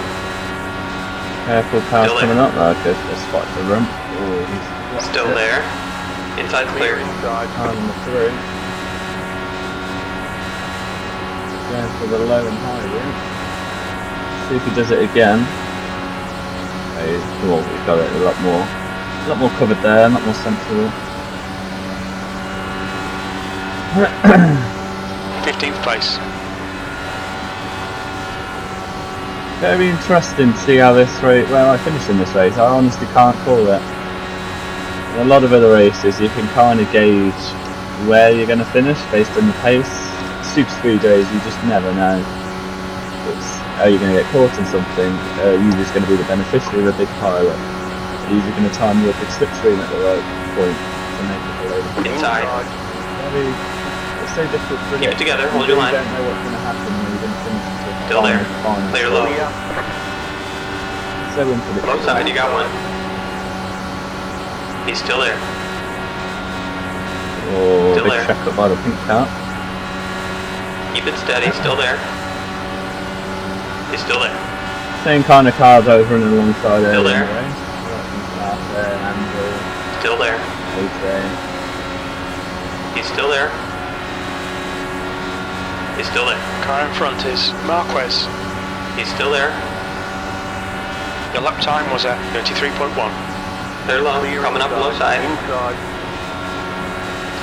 Careful, cars coming up though, because they're spotted the rump. Oh, he's still there. Inside clear. On the through. Going for the low and high route. See if he does it again. Okay, well, we've got it a lot more covered there, a lot more sensible. 15th place. Very interesting to see how this race, well, I finish in this race, I honestly can't call it. In a lot of other races you can kind of gauge where you're going to finish based on the pace. Super speedways, you just never know. Are you going to get caught in something? Are you just going to be the beneficiary of a big pilot? Are you going to time your big slipstream at the right point to make it below the Inside. It's so difficult to Keep it together, hold your line. You don't know what's going to happen when you're going to finish. Still there. Clear low. So unpredictable. Low side, you got one. He's still there. Oh, Still big there. check up by the pink car. Keep it steady, still there. He's still there. Same kind of cars I was running alongside Still earlier there. in the race. And Still there. A-Train. He's still there. He's still there. Car in front is Marquez. He's still there. Your lap time was at 33.1. They're low. Coming up low side. Inside.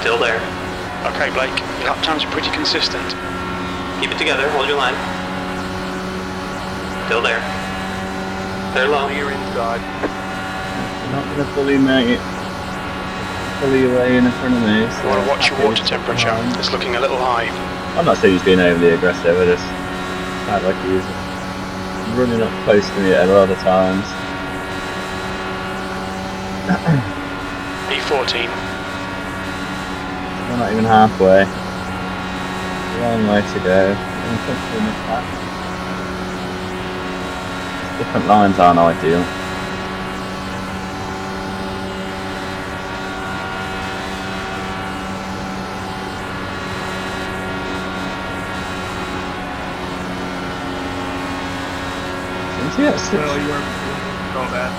Still there. Okay, Blake, your lap times are pretty consistent. Keep it together. Hold your line. Still there. They're low. Clear inside. I'm not going to fully make it. Fully lane in front of me. You So want to watch your happy water with temperature. behind. It's looking a little high. I'm not saying he's being overly aggressive, I just sound like he's running up close to me at a lot of times. E14. We're not even halfway. A long way to go. I'm comfortable in the pack. Different lines aren't ideal. Seems to get such, Well, you were so bad.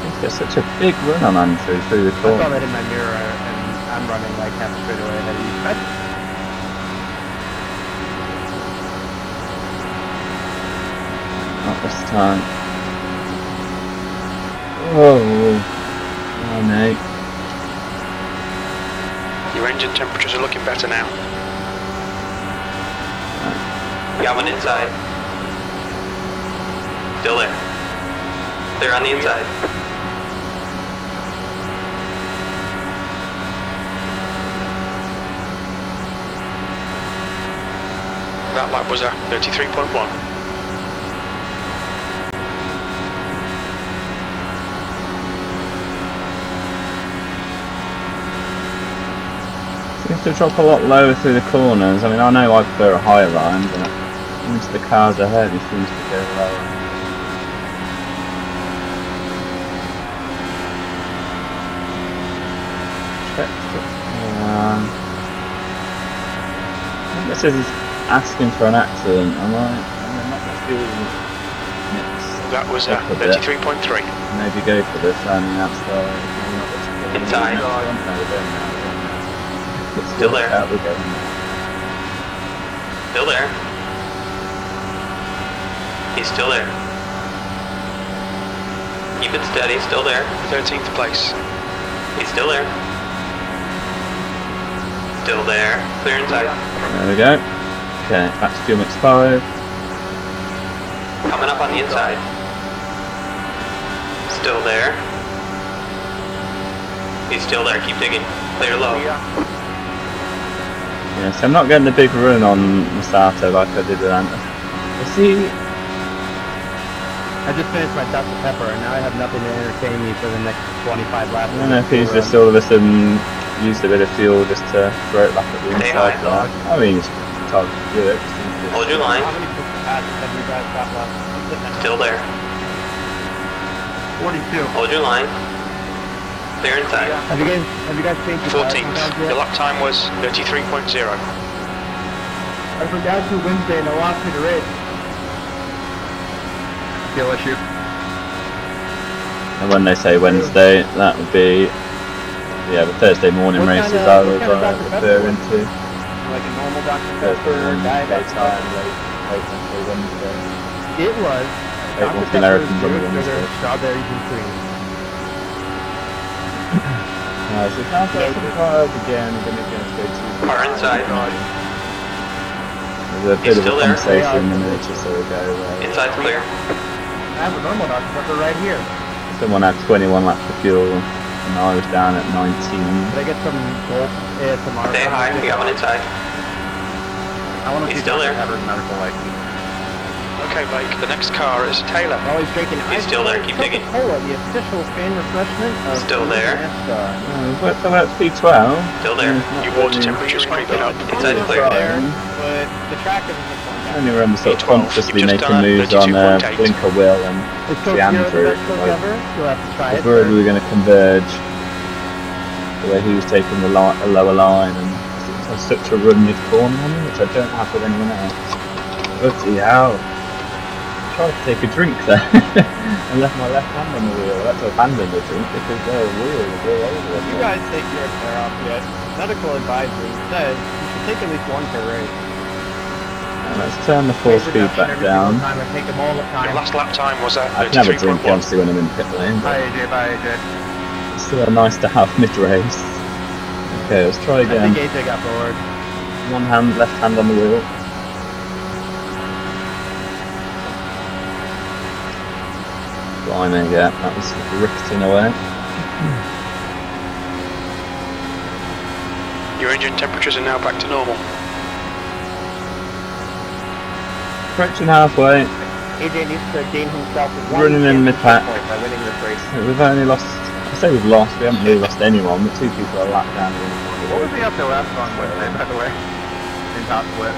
seems to get such a big run on Andrew through the I saw corner. that in my mirror, and I'm running like half a straightaway ahead of you. Not this time. Oh, oh mate. Your engine temperatures are looking better now. Got one inside. Still there. They're on the inside. That lap was at 33.1. Seems to drop a lot lower through the corners. I mean, I know I prefer a higher line, but into the cars ahead, he seems to go lower. I think this is asking for an accident. I'm not feeling mixed. That was at Up a bit. 33.3. Maybe go for this landing outside. Inside. No, we're going now. It's Still there. Out, we're going now. Still there. He's still there. Keep it steady, still there. 13th place. He's still there. Still there. Clear inside. There we go. Okay, back to fuel mix 5. Coming up on the inside. Still there. He's still there. Keep digging. Clear low. Yeah, so I'm not getting the big run on Masato like I did with Anta. Is he? I just finished my Dr. Pepper, and now I have nothing to entertain me for the next 25 laps. I don't know if he's just all of a sudden used a bit of fuel just to throw it back at the Stay inside. high, dog. I mean, he's told to do it. Hold your line. How many passes have you guys got left? Still there. 42. Hold your line. Clear inside. Have you guys changed the tires 14th. sometimes Your yet? lap time was 33.0. I forgot to Wednesday and I lost me the race. Skill issue. And when they say Wednesday, that would be the Thursday morning What races kind I of- was what kind of Dr. Pepper referring to. Like a normal Dr. Thursday Pepper, morning, diet Dr. daytime, Pepper. late until Wednesday. It was It Dr. was Pepper, Americans on the zero sugar, Wednesday. strawberries and cream. So it sounds like the cars again are going to go too Car inside. There's a bit He's of a still there. conversation a minute or so ago where Inside's clear. I have a normal Dr. Pepper right here. someone had 21 laps of fuel and I was down at 19. Did I get some gold ASMR? Stay high. We got one inside. I want to He's see still Dr. there. Pepper's medical license. Okay, Blake, the next car is Taylor. While he's drinking He's ice still there, cold keep digging. Coca-Cola, the official fan refreshment of Still there. NASCAR. We've worked out P12. Still there. Your water temperature's creeping up. Inside's clear. There, but the track isn't the one. I only remember sort of P12. consciously You've just making done moves on 32.8. Blinker Will and It's so the zero the Andrew. best cook ever. You'll have to try it. Worried we were going to converge the way he was taking the lower line, and it was such a run mid-corner on him, which I don't have with anyone else. Bloody hell. I tried to take a drink there and left my left hand on the wheel. I had to abandon the drink because the wheel was all over it. You guys take your car off yet. Medical advisory says you should take at least one per race. And let's turn the 4-speed back down. I take them all the time. Your last lap time was at I can have a drink 33.1. obviously when I'm in the pit lane, Bye, but AJ. Bye, AJ. it's still nice to have mid-race. Okay, let's try I again. think AJ got bored. One hand, left hand on the wheel. Blimey, yeah, that was ricketing away. Your engine temperatures are now back to normal. Approaching halfway, AJ needs to gain himself running in mid-pack. by winning this race. We've only lost, I say we've lost, we haven't really lost anyone, but 2 people are lapped down. What was the after last on Wednesday, by the way? In top split.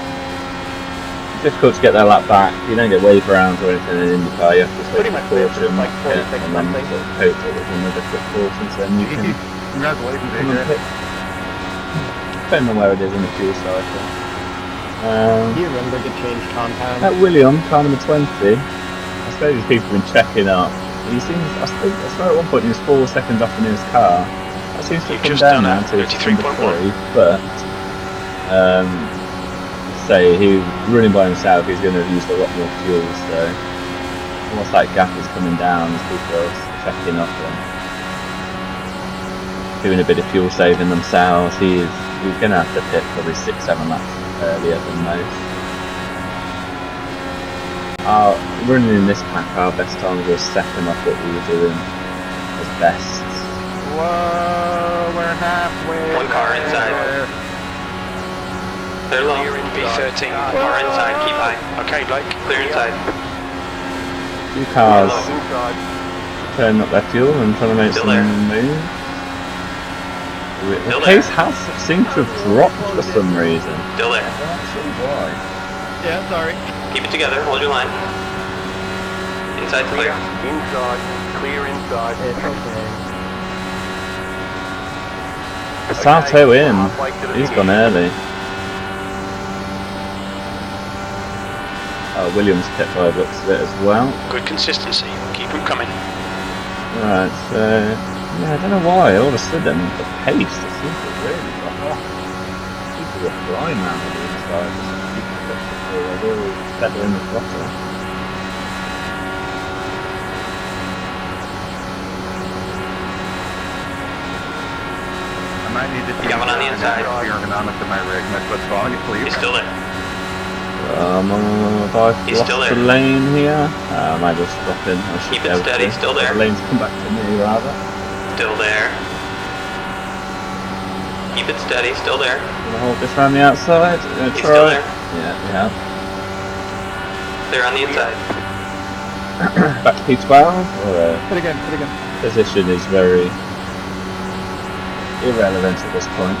Difficult to get their lap back. You don't get wave rounds or anything in IndyCar. You have to just wait Pretty for much clear caution, for like 46 and then something. sort of hope that there's another quick caution, so then you can Congratulations, come and AJ. pit. Depending on where it is in the fuel cycle. Do you remember to change compound? At William, car number 20, I suppose these people have been checking up. He seems, I swear at one point he was 4 seconds off the nearest car. That seems to have come You've just down done now a to 33.1. 3, but say he was running by himself, he's going to have used a lot more fuel, so once that gap is coming down, as people are checking up and doing a bit of fuel saving themselves, he's going to have to pit probably 6-7 laps earlier than most. Running in this pack, our best times were second off what we were doing as best. Whoa, we're halfway. One car inside. there. They're low. You're in V13. Car inside, keep high. Okay, Blake. Clear inside. 2 cars Inside. turning up their fuel and trying to make Still some there. moves. Still The there. pace has seemed to have dropped for some reason. Still there. I'm not sure why. Yeah, sorry. Keep it together, hold your line. Inside clear. Inside. Clear inside. It's okay. Sato in. Halfway to the He's finish. gone early. Williams pit by the looks of it as well. Good consistency. Keep them coming. Right, so yeah, I don't know why. All of a sudden, the pace just seems to really drop off. People are flying around with these guys. They're all feathering the throttle. I might need to You got one on the inside. the ergonomics of my rig. Am I supposed to follow you, please? He's still there. Have I He's still lost the there. lane here? I might just stop in. I should Keep be it able steady, to. still there. The lane's come back to me, rather. Still there. Keep it steady, still there. Gonna hold this around the outside. Gonna He's try. still there. Yeah, we have. Clear on the inside. Back to P12. Put again, put again. Position is very irrelevant at this point.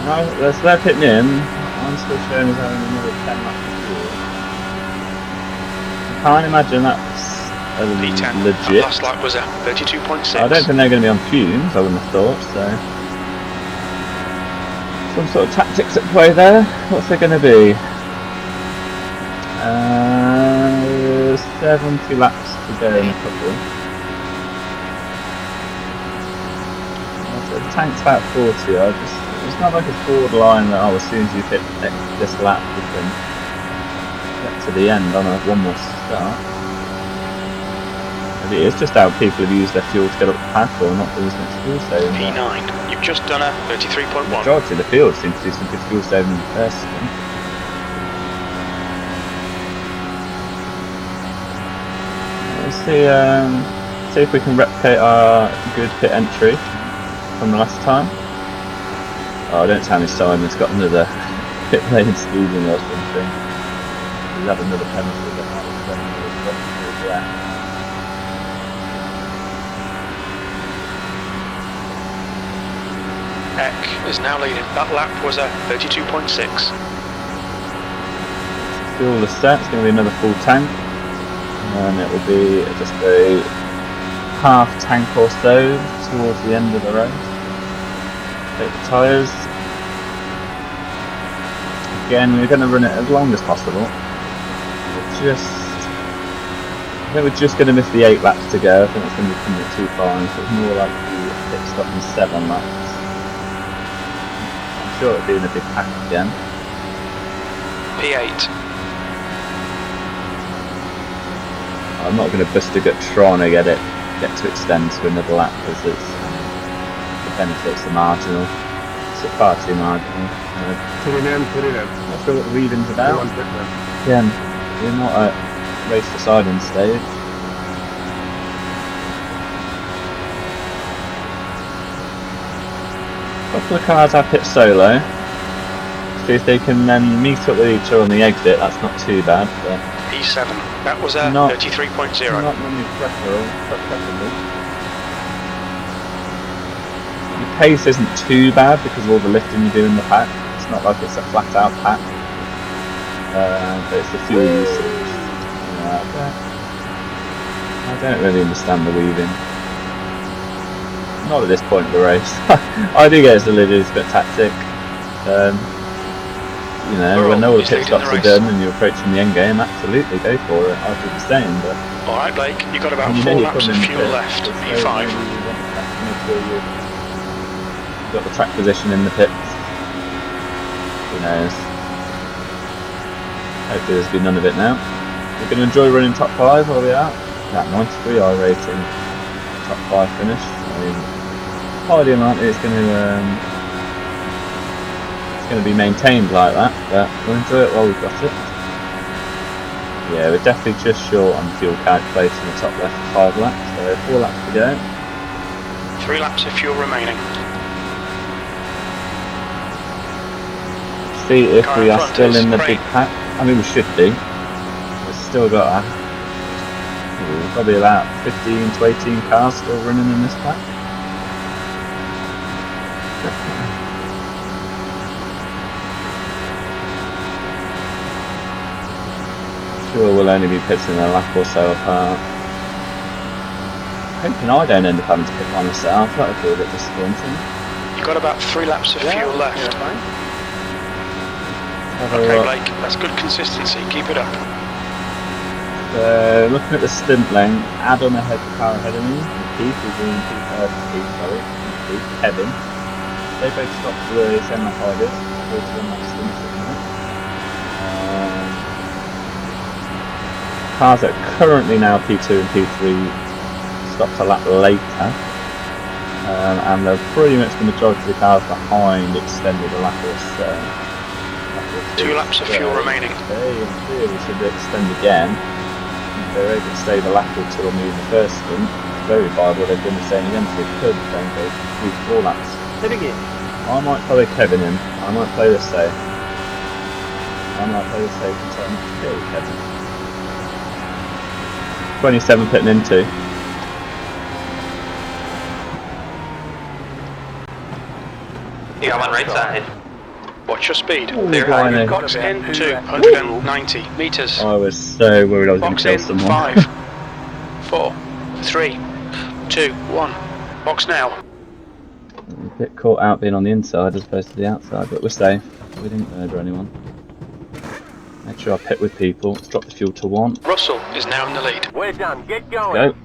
No, they're pitting in. I'm still showing as having another 10 laps of fuel. I can't imagine that's V10. legit. Last lap was at 32.6. I don't think they're going to be on fumes, I wouldn't have thought, so. Some sort of tactics at play there. What's there going to be? 70 laps to go in a couple. The tank's about 40. It's not like it's borderline that as soon as you hit this lap you can get to the end on a one more start. Maybe it's just how people have used their fuel to get up the pack or not to use much fuel saving. P9. You've just done a 33.1. The majority of the field seems to do some good fuel saving in the first spin. Let's see if we can replicate our good pit entry from the last time. Oh, I don't tell me Simon's got another pit lane speeding or something. He'll have another penalty that might have done. Eck is now leading. That lap was a 32.6. Fuel is set, it's going to be another full tank. And it will be just a half tank or so towards the end of the race. Take the tyres. Again, we're going to run it as long as possible. I think we're just going to miss the 8 laps to go. I think it's going to be coming too far, and so it's more like the pit stop in 7 laps. I'm sure it'll be in a big pack again. P8. I'm not going to bust a gut trying to get to extend to another lap because the benefits are marginal. It's far too marginal. Put it in. Not sure what the weaving's about. Again, we're not at race deciding stage. A couple of cars have pit solo. See if they can then meet up with each other on the exit. That's not too bad. But P7. That was a not 33.0. Not many preferable. Your pace isn't too bad because of all the lifting you do in the pack. It's not like it's a flat out pack. But it's the fuel usage. I don't really understand the weaving. Not at this point of the race. I do get it's a little bit tactic. You know, when all the pit stops are done and you're approaching the end game, absolutely go for it. I'd do the same, but... Alright, Blake, you've got about 4 laps of fuel left. P5. Make sure you've got the track position in the pits. Who knows? Hopefully there's been none of it now. We're going to enjoy running top 5 where we are. That 93 iRacing top 5 finish. I mean, highly unlikely it's going to be maintained like that, but we'll enjoy it while we've got it. Yeah, we're definitely just short on fuel calculation in the top left 5 laps, so 4 laps to go. 3 laps of fuel remaining. See if we are still in the big pack. I mean, we should be. We've still got probably about 15 to 18 cars still running in this pack. Sure, we'll only be pitching a lap or so apart. Hoping I don't end up having to pick by myself. That would be a bit disappointing. You've got about 3 laps of fuel left. Okay, Blake, that's good consistency. Keep it up. So, looking at the stint length, Adam ahead the car ahead of me. Keith is in Kevin. They both stopped for the semi-finals. Cars that are currently now P2 and P3 stopped a lap later, and pretty much the majority of the cars behind extended a lap or so. 2 laps of fuel remaining. They in theory should extend again. If they're able to stay the lap or 2 or move the first stint, it's very viable they've done the same again, so they could then go 3-4 laps. Hit again. I might follow Kevin in. I might play this safe. Until I'm kill Kevin. 27 pitting into. You got one right side. Watch your speed. Clear blimey. high. Box in 290 metres. I was so worried I was going Box to kill in someone. 5, 4, 3, 2, 1. Box now. A bit caught out being on the inside as opposed to the outside, but we're safe. We didn't murder anyone. Make sure I pit with people. Let's drop the fuel to 1. Russell is now in the lead. We're done. Get going. Go.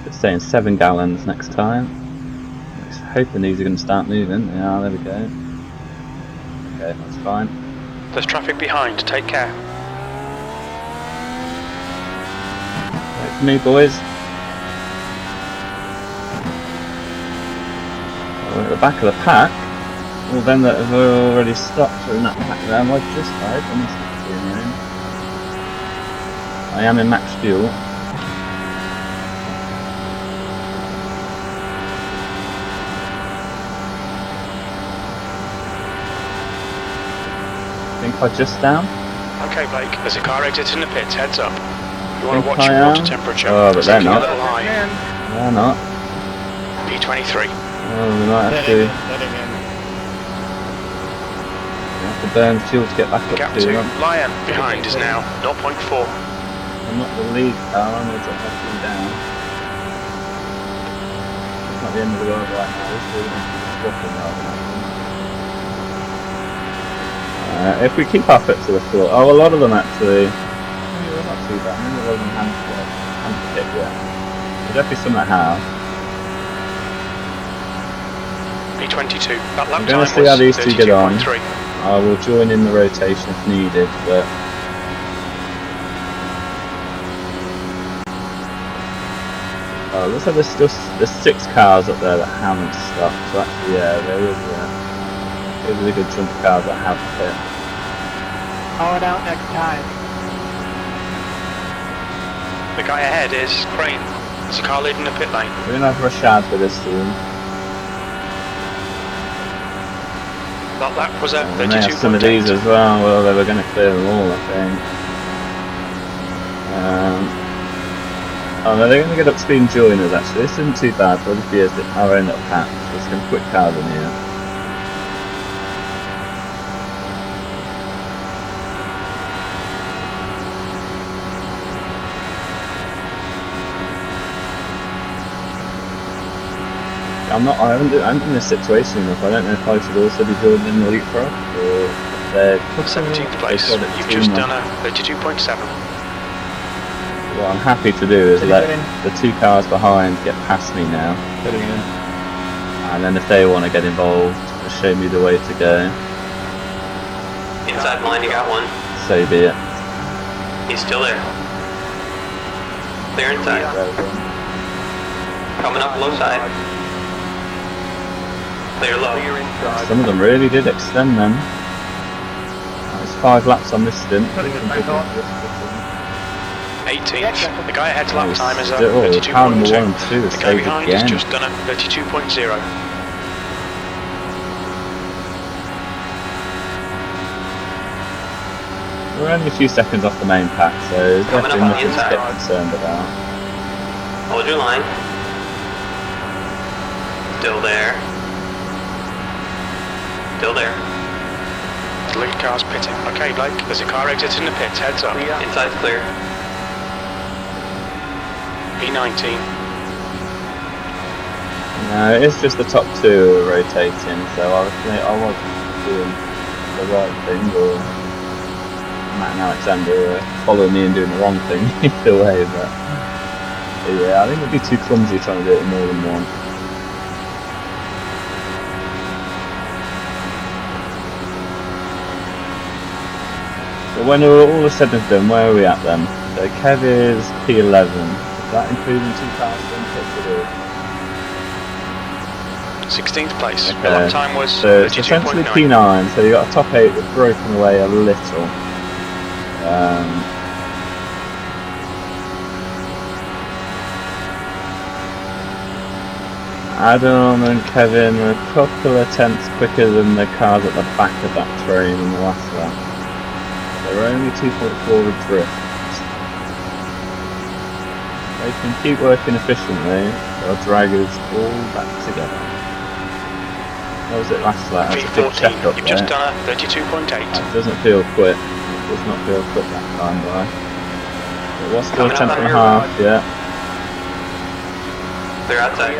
It's saying 7 gallons next time. Just hoping these are going to start moving. Yeah, there we go. Okay, that's fine. There's traffic behind. Take care. Wait for me, boys. We're at the back of the pack. Well, then that have already stopped in that pack there. I've just died. I am in max fuel. I think I just down. Okay, Blake. There's a car exiting the pits. Heads up. You want to watch I your water am. temperature. Oh, but they're not. A little high. They're not. P23. Oh, we might have to. have to burn fuel to get back up Gap to. 2, Lion behind is now 0.4. I'm not the lead car, I'm going to drop my fuel down. It's not the end of the world right now, it's really swapping rather than if we keep our foot to the floor, a lot of them actually, they're not too bad, maybe a lot of them haven't hit yet. There's definitely some that have. P22, that lap I'm time going to see how these two get on. 32.3. I will join in the rotation if needed, but oh, looks like there's 6 cars up there that haven't stopped. So actually, yeah, there is a really good chunk of cars that have hit. Call it out next time. The guy ahead is Crane. There's a car leading the pit lane. We're gonna have Rashad for this soon. That lap was at And they have some of 32.8. these as well. Well, they were going to clear them all, I think. Oh no, they're going to get up speed and join us actually. This isn't too bad. We'll just be our own little patch. There's some quick cars in here. I'm in this situation enough. I don't know if I should also be joining in the leapfrog or if they're 17th place. You've just done a 32.7. What I'm happy to do is let the 2 cars behind get past me now. And then if they want to get involved, show me the way to go. Inside line, you got one. So be it. He's still there. Clear inside. Coming up low side. Clear low. Some of them really did extend them. It's 5 laps on this stint. 18th. The guy ahead's lap time is at Still, 32.2. car number 1 and 2 The is guy saved behind again. has just done a 32.0. We're only a few seconds off the main pack, so there's Coming definitely up on the nothing to inside. get concerned about. Hold your line. Still there. Still there. The lead car's pitting. Okay, Blake, there's a car exiting the pits. Heads up. Inside's clear. P19. No, it's just the top 2 rotating, so I was doing the right thing, or Matt and Alexander following me and doing the wrong thing either way, but yeah, I think it'd be too clumsy trying to do it in more than one. But when all is said and done, where are we at then? So Kev is P11. Is that including 2 cars in pits or 16th place. okay. The lap time was So it's essentially 32.9. P9, so you got a top 8 that's broken away a little. Adam and Kevin are a couple of tenths quicker than the cars at the back of that train in the last lap. They're only 2.4 adrift. They can keep working efficiently, they'll drag us all back together. What was it last lap? That's a big check P14. up You've there. just done a 32.8. That doesn't feel quick. It does not feel quick that time, by. But what's still a Coming up tenth and a on half, yeah. Clear outside.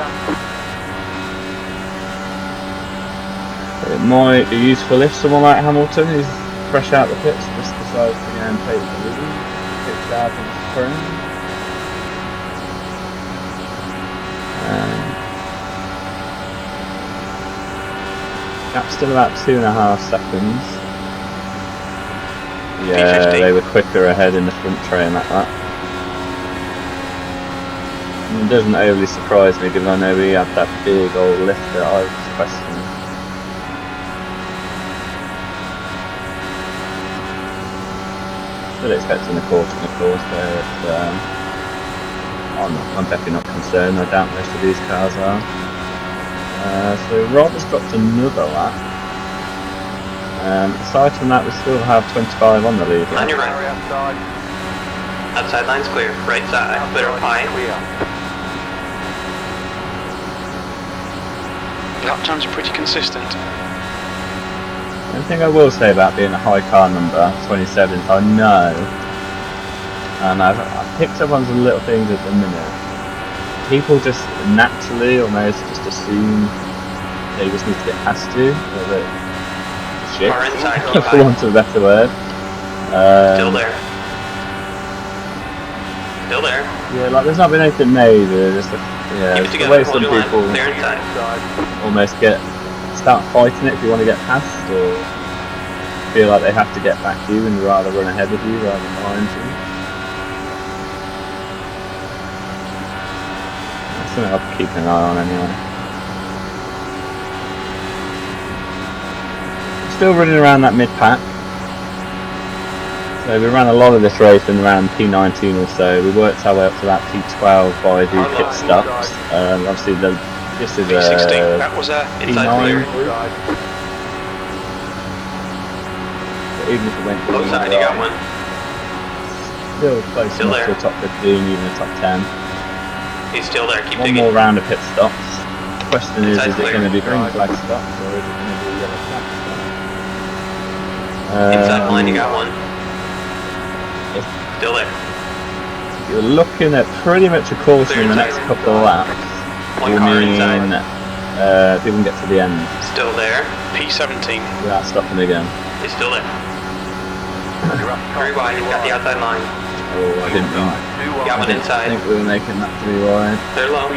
It might be useful if someone like Hamilton, who's fresh out the pits, just decides to go and take the lead. Pitch out of the spring. Gap's still about 2.5 seconds. Yeah, P50. they were quicker ahead in the front train like that. And it doesn't overly surprise me given I know we had that big old lift that I was questioning. Still expecting a caution, of course, but I'm definitely not concerned. I doubt most of these cars are. So Rob has dropped another lap. Aside from that, we still have 25 on the lead. On your right. Outside line's clear. Right side. Clear up high. Lap times are pretty consistent. The thing I will say about being a high car number, 27, I know, and I've picked up on some little things at the minute. People just naturally almost just assume they just need to get past you, or that shit, for want of a better word. Still there. Still there. Yeah, like there's not been anything made. Just the way some people almost start fighting it if you want to get past, or feel like they have to get back you and rather run ahead of you rather than behind you. That's something I'll keep an eye on anyway. Still running around that mid-pack. So we ran a lot of this race in around P19 or so. We worked our way up to that P12 by the pit stops. Obviously this is P16. That was inside P9 group. But even if it went close side, you got one. Still close enough to the top 15, even the top 10. He's still there. Keep one digging. more round of pit stops. The question is it going to be green flag stops or is it going to be yellow flag stops? Inside the line, you got one. Still there. You're looking at pretty much a caution in the next couple of laps. One car inside. People can get to the end. Still there. P17. Without stopping again. He's still there. Very wide. He's got the outside line. Oh, I didn't mean. Got one inside. I think we were making that to be wide. They're low.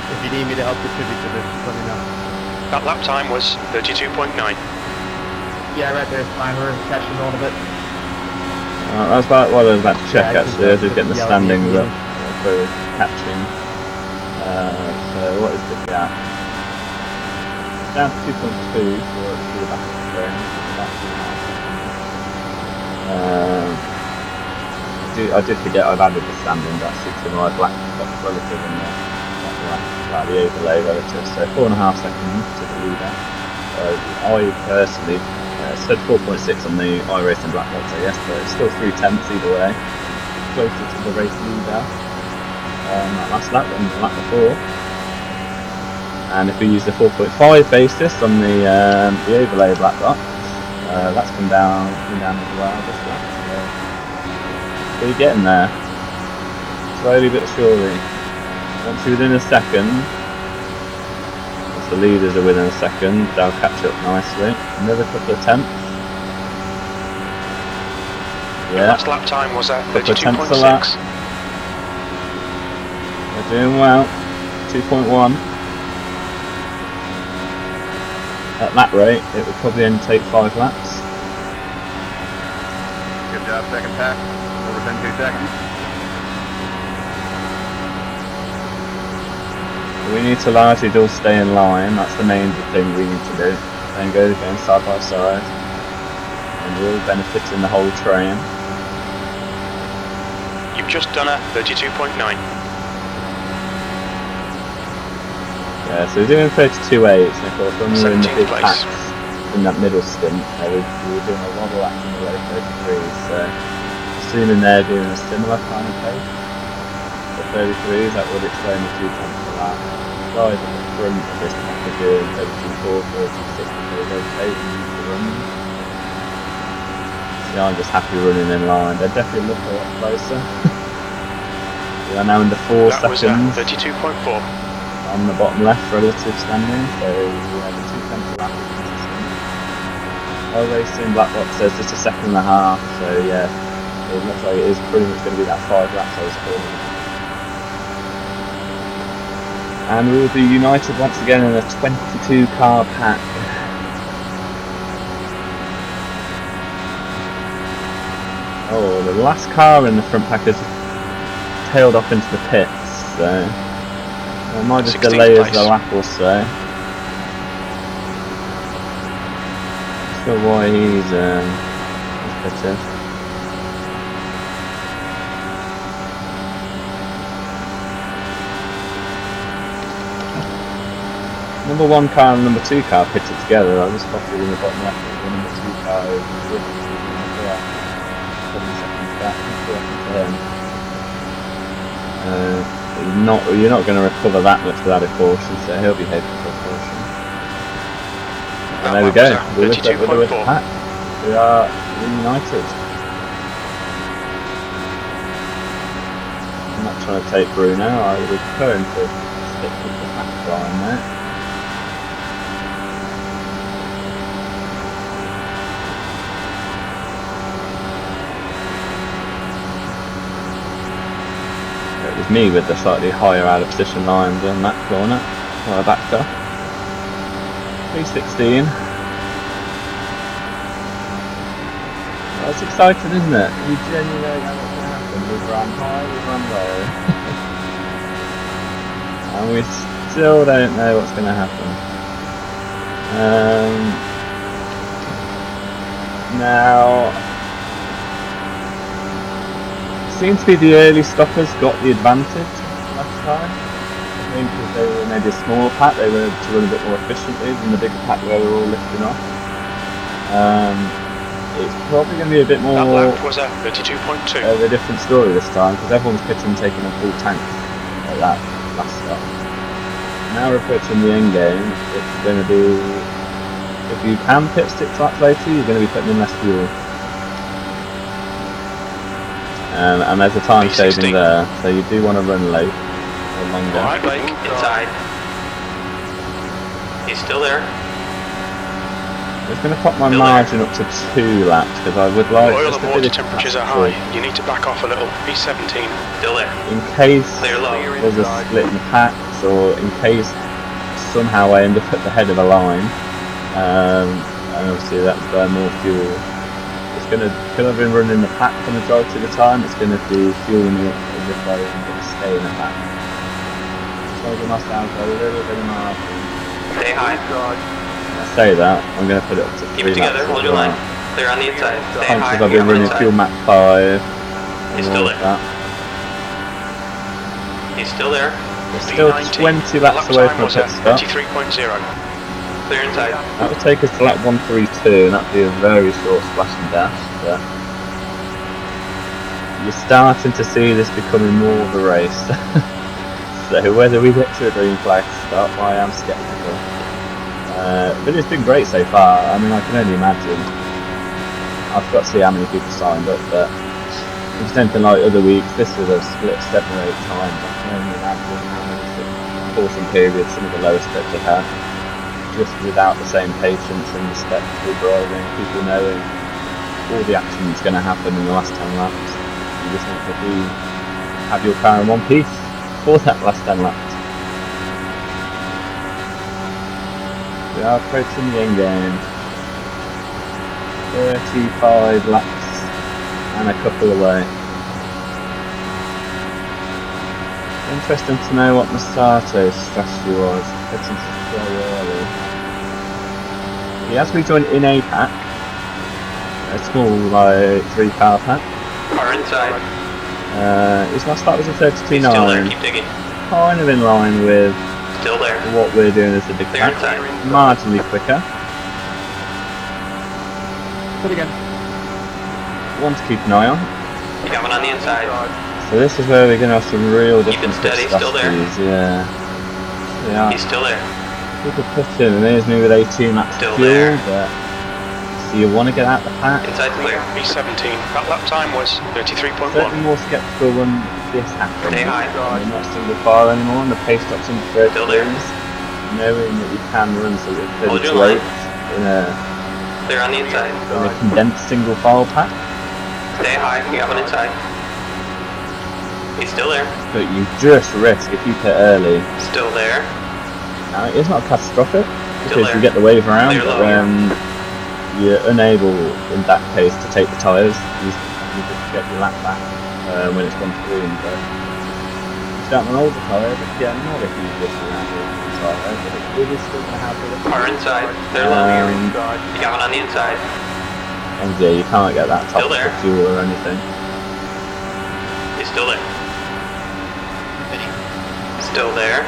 If you need me to help contribute to this, let me know. That lap time was 32.9. Yeah, right there. Fine. We're catching on a bit. That's about what I was about to check actually. I was just getting the Yeah, standings yeah. up for catching. So what is the gap? It's down to 2.2 for the back of the train. I did forget I've added the standings actually to my black box relative in there. Like the overlay relative, so 4.5 seconds to the leader. I personally said 4.6 on the iRacing black box, I guess, but it's still 3/10 either way. Closer to the race leader on that last lap than the lap before. And if we use the 4.5 basis on the overlay black box, that's come down as well this lap. So we're getting there, slowly but surely. Once you're within a second, once the leaders are within a second, they'll catch up nicely. Another couple of tenths. Yeah. Last lap time was at Couple of tenths of that. 32.6. They're doing well. 2.1. At that rate, it would probably only take 5 laps. Good job, second pack. Over 10 seconds. We need to largely all stay in line. That's the main thing we need to do. Then go again side by side, and we're all benefiting the whole train. You've just done a 32.9. Yeah, so we're doing 32.8, and of course when we were in the 17th big place. packs in that middle stint, we were doing a lot of laps in the low 33s, so assuming they're doing a similar kind of pace, the 33s, that would explain the 2 tenths of that. Guys at the front of this pack are doing 32.4, 36, because they're rotating the runs. Yeah, I'm just happy running in line. They definitely look a lot closer. We are now in the 4 That was at seconds 32.4. on the bottom left relative standing, so we have a 2 tenths of that. iRacing black box says just a second and a half, so yeah, it looks like it is pretty much going to be that 5 laps I was calling. And we will be united once again in a 22 car pack. Oh, the last car in the front pack has tailed off into the pits, so it might just 16th delay us place. a lap or so. Not sure why he's pitted. number 1 car and number 2 car pitted together. I just spotted in the bottom left that the number 2 car is probably seconds back. That's what happened to him. You're not going to recover that much without a caution, so he'll be heading for a caution. And there we go. We're with the pack. We are reunited. I'm not trying to take Bruno. I would prefer him to stick with the pack line there. It was me with the slightly higher out of position line than that corner, so I backed up. 316. That's exciting, isn't it? You genuinely don't know what's going to happen. We've run high, we've run low. And we still don't know what's going to happen. Now, seems to be the early stoppers got the advantage last time. I think because they were maybe a smaller pack, they were able to run a bit more efficiently than the bigger pack where they were all lifting off. It's probably going to be a bit more that lap was at 32.2. of a different story this time because everyone's pitting taking a full tank like that last stop. Now we're approaching the end game. It's going to be, if you can pit 6 laps later, you're going to be putting in less fuel. And there's a time saving there, so you do want to run late or longer. Alright, Blake, Inside. He's still there. It's going to pop my margin up to 2 laps because I would like oil just and a water bit of temperatures are high. You need to back off a little. P17. Still there. in case Clear low. there's a split in the packs, or in case somehow I end up at the head of a line, and obviously that's burn more fuel. It's going to, because I've been running the pack for the majority of the time, it's going to be fueling me up as if I'm going to stay in the pack. So I give myself a little bit of margin. Stay high. I say that, I'm going to put it up to 3 Keep it together. laps Hold your line. Clear on the inside. Stay high. I've been running fuel map 5. He's still there. That. He's still there. We're still 20 laps away from a pit stop. 23.0. Clear inside. That would take us to lap 132, and that'd be a very short splash and dash. But you're starting to see this becoming more of a race. So whether we get to a green flag stop, I am sceptical. But it's been great so far. I mean, I can only imagine. I've got to see how many people signed up, but if it's anything like other weeks, this was a split 7 or 8 times. I can only imagine how many caution periods some of the lowest steps have had. Just without the same patience and respect for driving, people knowing all the action that's going to happen in the last 10 laps. You just want to have your car in one piece for that last 10 laps. We are approaching the end game. 35 laps and a couple away. Interesting to know what Masato's strategy was, getting so early. He has rejoined in a pack, a small like 3 car pack. Car inside. His last start was a 32.9. He's still there. Keep digging. Kind of in line with Still there. what we're doing as a big Clear pack. inside. Marginally quicker. Put again. One to keep an eye on. You got one on the inside. So this is where we're going to have some real Keep it different steady, pit still there. strategies. Yeah. Yeah. He's still there. People put in, and there's me with 18 laps Still fuel, there. but so you want to get out the pack. Inside clear. P17. That lap time was 33.1. Certainly more sceptical when this happens. Stay high. You're not single file anymore, and the pace stops in the Still there. knowing that you can run so that Hold your 32 line. in a Clear on the inside. condensed single file pack. Stay high. You got one inside. He's still there. But you just risk if you pit early. Still there. Now it's not catastrophic Still because there. you get the wave around, Clear but low. when you're unable in that case to take the tyres, you just get your lap back when it's gone through. But you don't want older tyre, but yeah, not a huge issue around the tyre, but it is still going to have a little. Car inside. Clear low. You got one on the inside. And yeah, you can't get that top Still there. fuel or anything. He's still there. Still there.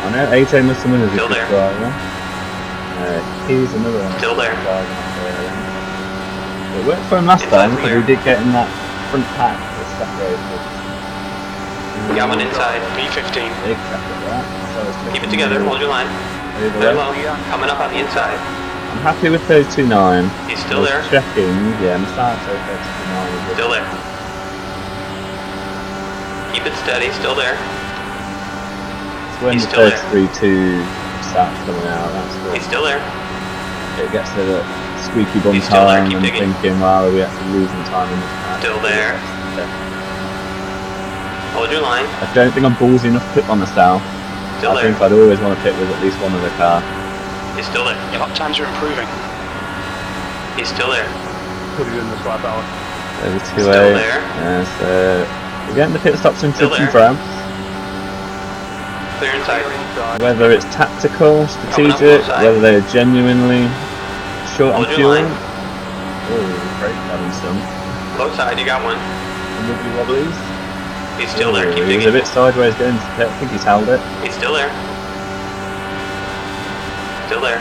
I know AJ Musselman is a Still good there. driver. He's another one. Still there. It worked for him last Inside time because clear. he did get in that front pack that separated. Got one inside. P15. Big separate that. So Keep it together, hold your line. Very low. Coming up on the inside. I'm happy with 32.9. He's still there. Checking, yeah, Masato 32.9. Still there. Keep it steady, still there. It's when He's the still there. 33.2 starts coming out, that's He's good. still there. It gets to the squeaky bum He's still there, time keep and digging. thinking, well, are we actually losing time in this pack? Still there. Hold your line. I don't think I'm ballsy enough to pit on myself. Still I there. think I'd always want to pit with at least one other car. He's still there. Your lap times are improving. He's still there. Put it in the swap out. 32.8. Still there. Yeah, so we're getting the pit stops in Still fifth and there. France. Clear inside. Whether it's tactical, Coming strategic, up outside. whether they're genuinely short Hold on your fuel. line. Oh, great having some. Low side, you got one. Wibbly wobblies. He's still there. Keep He was a digging. bit sideways going to pit. I think he's held it. He's still there. Still there.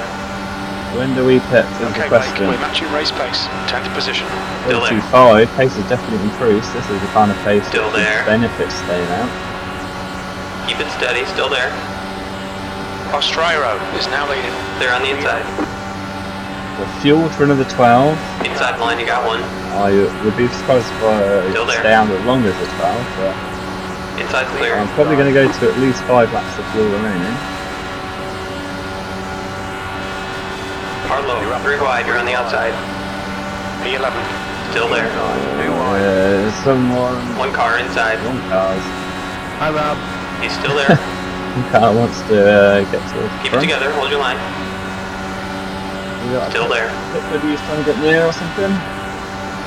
When do we pit? Is the Okay, mate, question. we're matching race pace. Take the position. Still there. 2.5, pace has definitely increased. This is the kind of pace Still that there. benefits staying out. Keep it steady, still there. Ostriro is now leading. They're on the inside. We're fueled for another 12. Inside line, you got one. I would be surprised if I Still there. stay out as long as the 12, but Inside clear. I'm probably going to go to at least 5 laps of fuel remaining. Hard low. 3 wide, you're on the outside. P11. Still there. Someone... One car inside. One car's... Hi, Rob. He's still there. One car wants to get to the Keep it front. together, hold your line. We got Still there. He's trying to get near or something.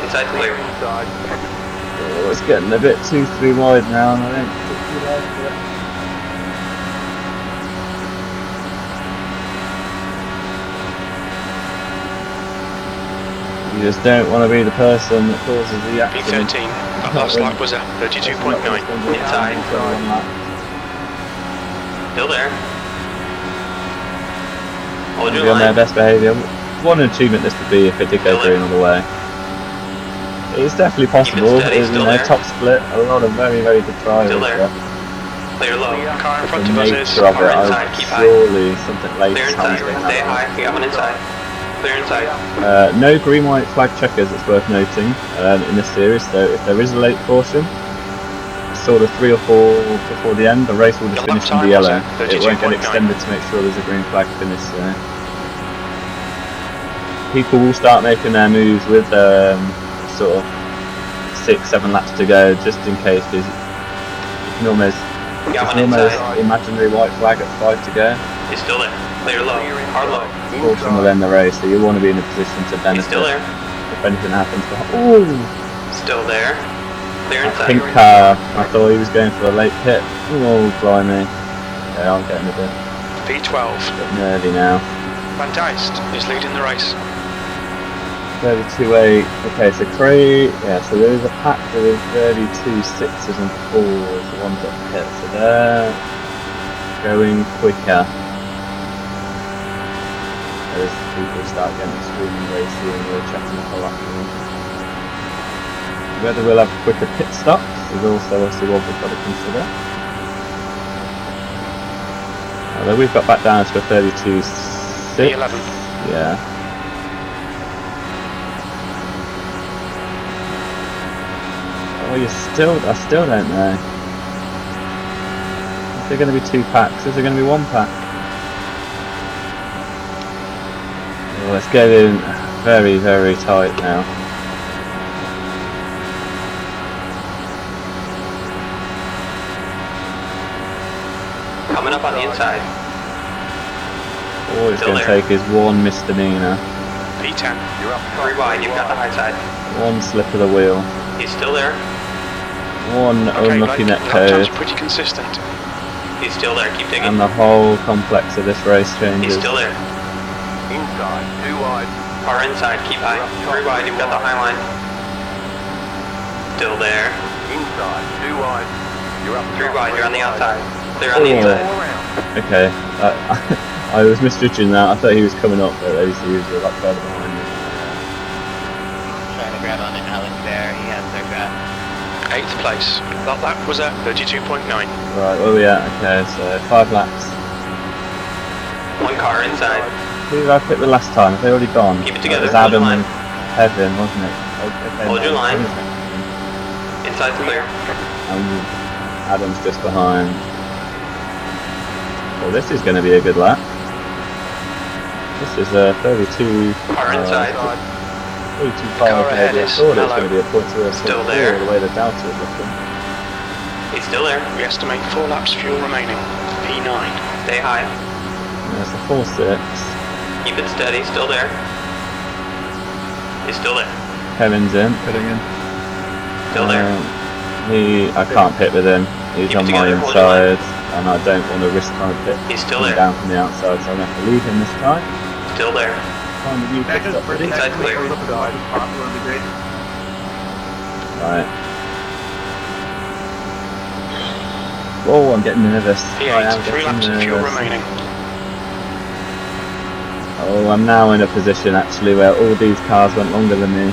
Inside clear. Oh, it's getting a bit 2-3 wide now, and I don't particularly like it. You just don't want to be the person that causes the accident. P13. That last lap was a 32.9. Inside. Still there. Hold your Be on their line. best behaviour. What an achievement this would be if it did go Still through there. another way. It's definitely possible. steady, It's, still you know, there. top split, a lot of very, very good drivers. Still there. But Clear low. Car in the front of us is nature of it, Car I inside, would keep high. surely something late Clear inside. Stay high. You got one inside. Clear inside. No green white flag checkers, it's worth noting, in this series, so if there is a late caution, sort of 3 or 4 before the end, the race will just Your lap finish in time the was yellow. at It won't get 32.9. extended to make sure there's a green flag finish, so people will start making their moves with sort of 6-7 laps to go, just in case, because you can almost, Got there's one almost inside. imaginary white flag at 5 to go. He's still there. Clear low. Hard low. Caution will end the race, so you want to be in a position to benefit He's still there. if anything happens. Ooh! Still there. Clear inside. Pink car, I thought he was going for a late pit. Oh, blimey. Okay, I'm getting a bit P12. nervy now. Van Dijst is leading the race. 32.8. Okay, so so there is a pack with 32.6s and 4s, the ones that pit, so they're going quicker as people start getting extremely racy and we're checking up a lot more. Whether we'll have quicker pit stops is also obviously what we've got to consider. Although we've got back down to a 32.6. P11. Yeah. Oh, I still don't know. Is there going to be 2 packs? Is there going to be 1 pack? Oh, it's getting very, very tight now. Coming up on the inside. All it's Still going to there. take is 1 misdemeanor, P10. You're up. 3 wide, you've got the high side. 1 slip of the wheel, He's still there. 1 Okay, unlucky Blake, net lap times code, are pretty consistent. He's still there. Keep digging. and the whole complex of this race He's changes. still there. Inside, 2 wide. Car inside. Keep high. 3 wide, you've got the high line. Still there. Inside, 2 wide. You're up. 3 wide, you're on the outside. Clear on the inside. Okay. I was misjudging that. I thought he was coming up, but he was a lot further behind me. Trying to grab onto Alex there. He has their grab. 8th place. That lap was at 32.9. Right, where are we at? Okay, so 5 laps. 1 car inside. Who did I pick the last time? Have they already gone? Keep it together. It was Adam hold your line. and Kevin, wasn't it? Okay, Hold your line. Adam. Inside's clear. Adam's just behind. Well, this is going to be a good lap. This is 32. Car inside. 32.5. Car ahead I is thought it was mellow. going to be a point to Still there. the way the Delta is looking. He's still there. We estimate 4 laps fuel remaining. P9. Stay high. There's the 4.6. Keep it steady. Still there. He's still there. Kevin's in, putting in. Still there. I can't pit with him. He's Keep it on my together, hold your line. inside, and I don't want to risk trying to pit He's still him there. down from the outside, so I'm going to have to leave him this time. Still there. Time with you picked up. Inside clear. Right. Oh, I'm getting nervous. I am P8. 3 getting laps of fuel nervous. remaining. Oh, I'm now in a position actually where all these cars went longer than me.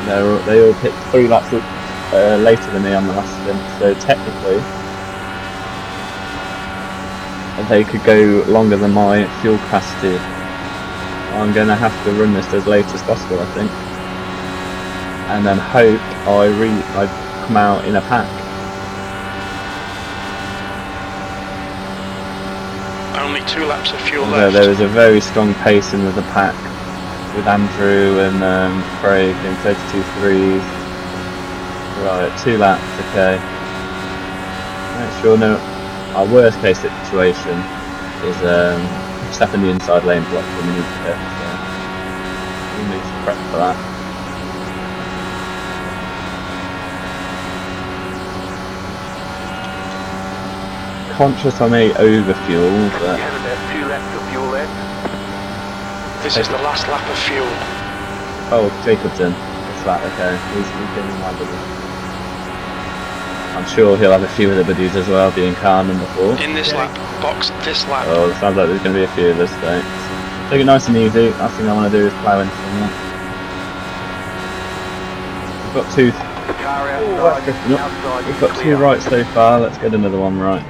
They all picked 3 laps later than me on the last stint, so technically they could go longer than my fuel capacity. I'm going to have to run this as late as possible, I think, and then hope I come out in a pack. Only 2 laps of fuel Although left. there was a very strong pacing of the pack with Andrew and Craig in 32.3s. Right, 2 laps, okay. Make sure our worst case situation is step in the inside lane block when we need to pit, so we need to prep for that. Conscious I may overfuel, but Kevin, there's 2 laps of fuel left. This is the last lap of fuel. oh, Jacobson, it's that, okay, he's getting my buddy. I'm sure he'll have a few of the buddies as well, being car number 4. In this lap. Box this lap. Oh, it sounds like there's going to be a few of us, so take it nice and easy. Last thing I want to do is plough into them. We've got 2. The car Oh, outside, that's drifting up. outside We've is got clear. 2 right so far. Let's get another one right.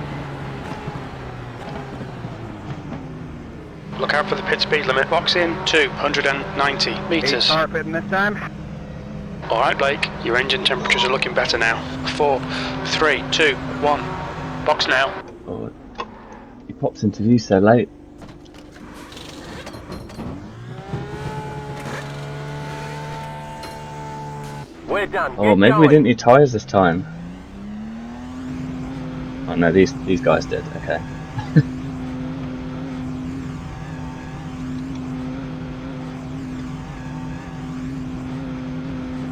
Look out for the pit speed limit. Box in 290 meters. Car pitting this time. Alright, Blake, your engine temperatures are looking better now. 4, 3, 2, 1. Box now. Oh, he pops into view so late. We're done. Oh, Get maybe we going. didn't need tyres this time. Oh no, these guys did. Okay.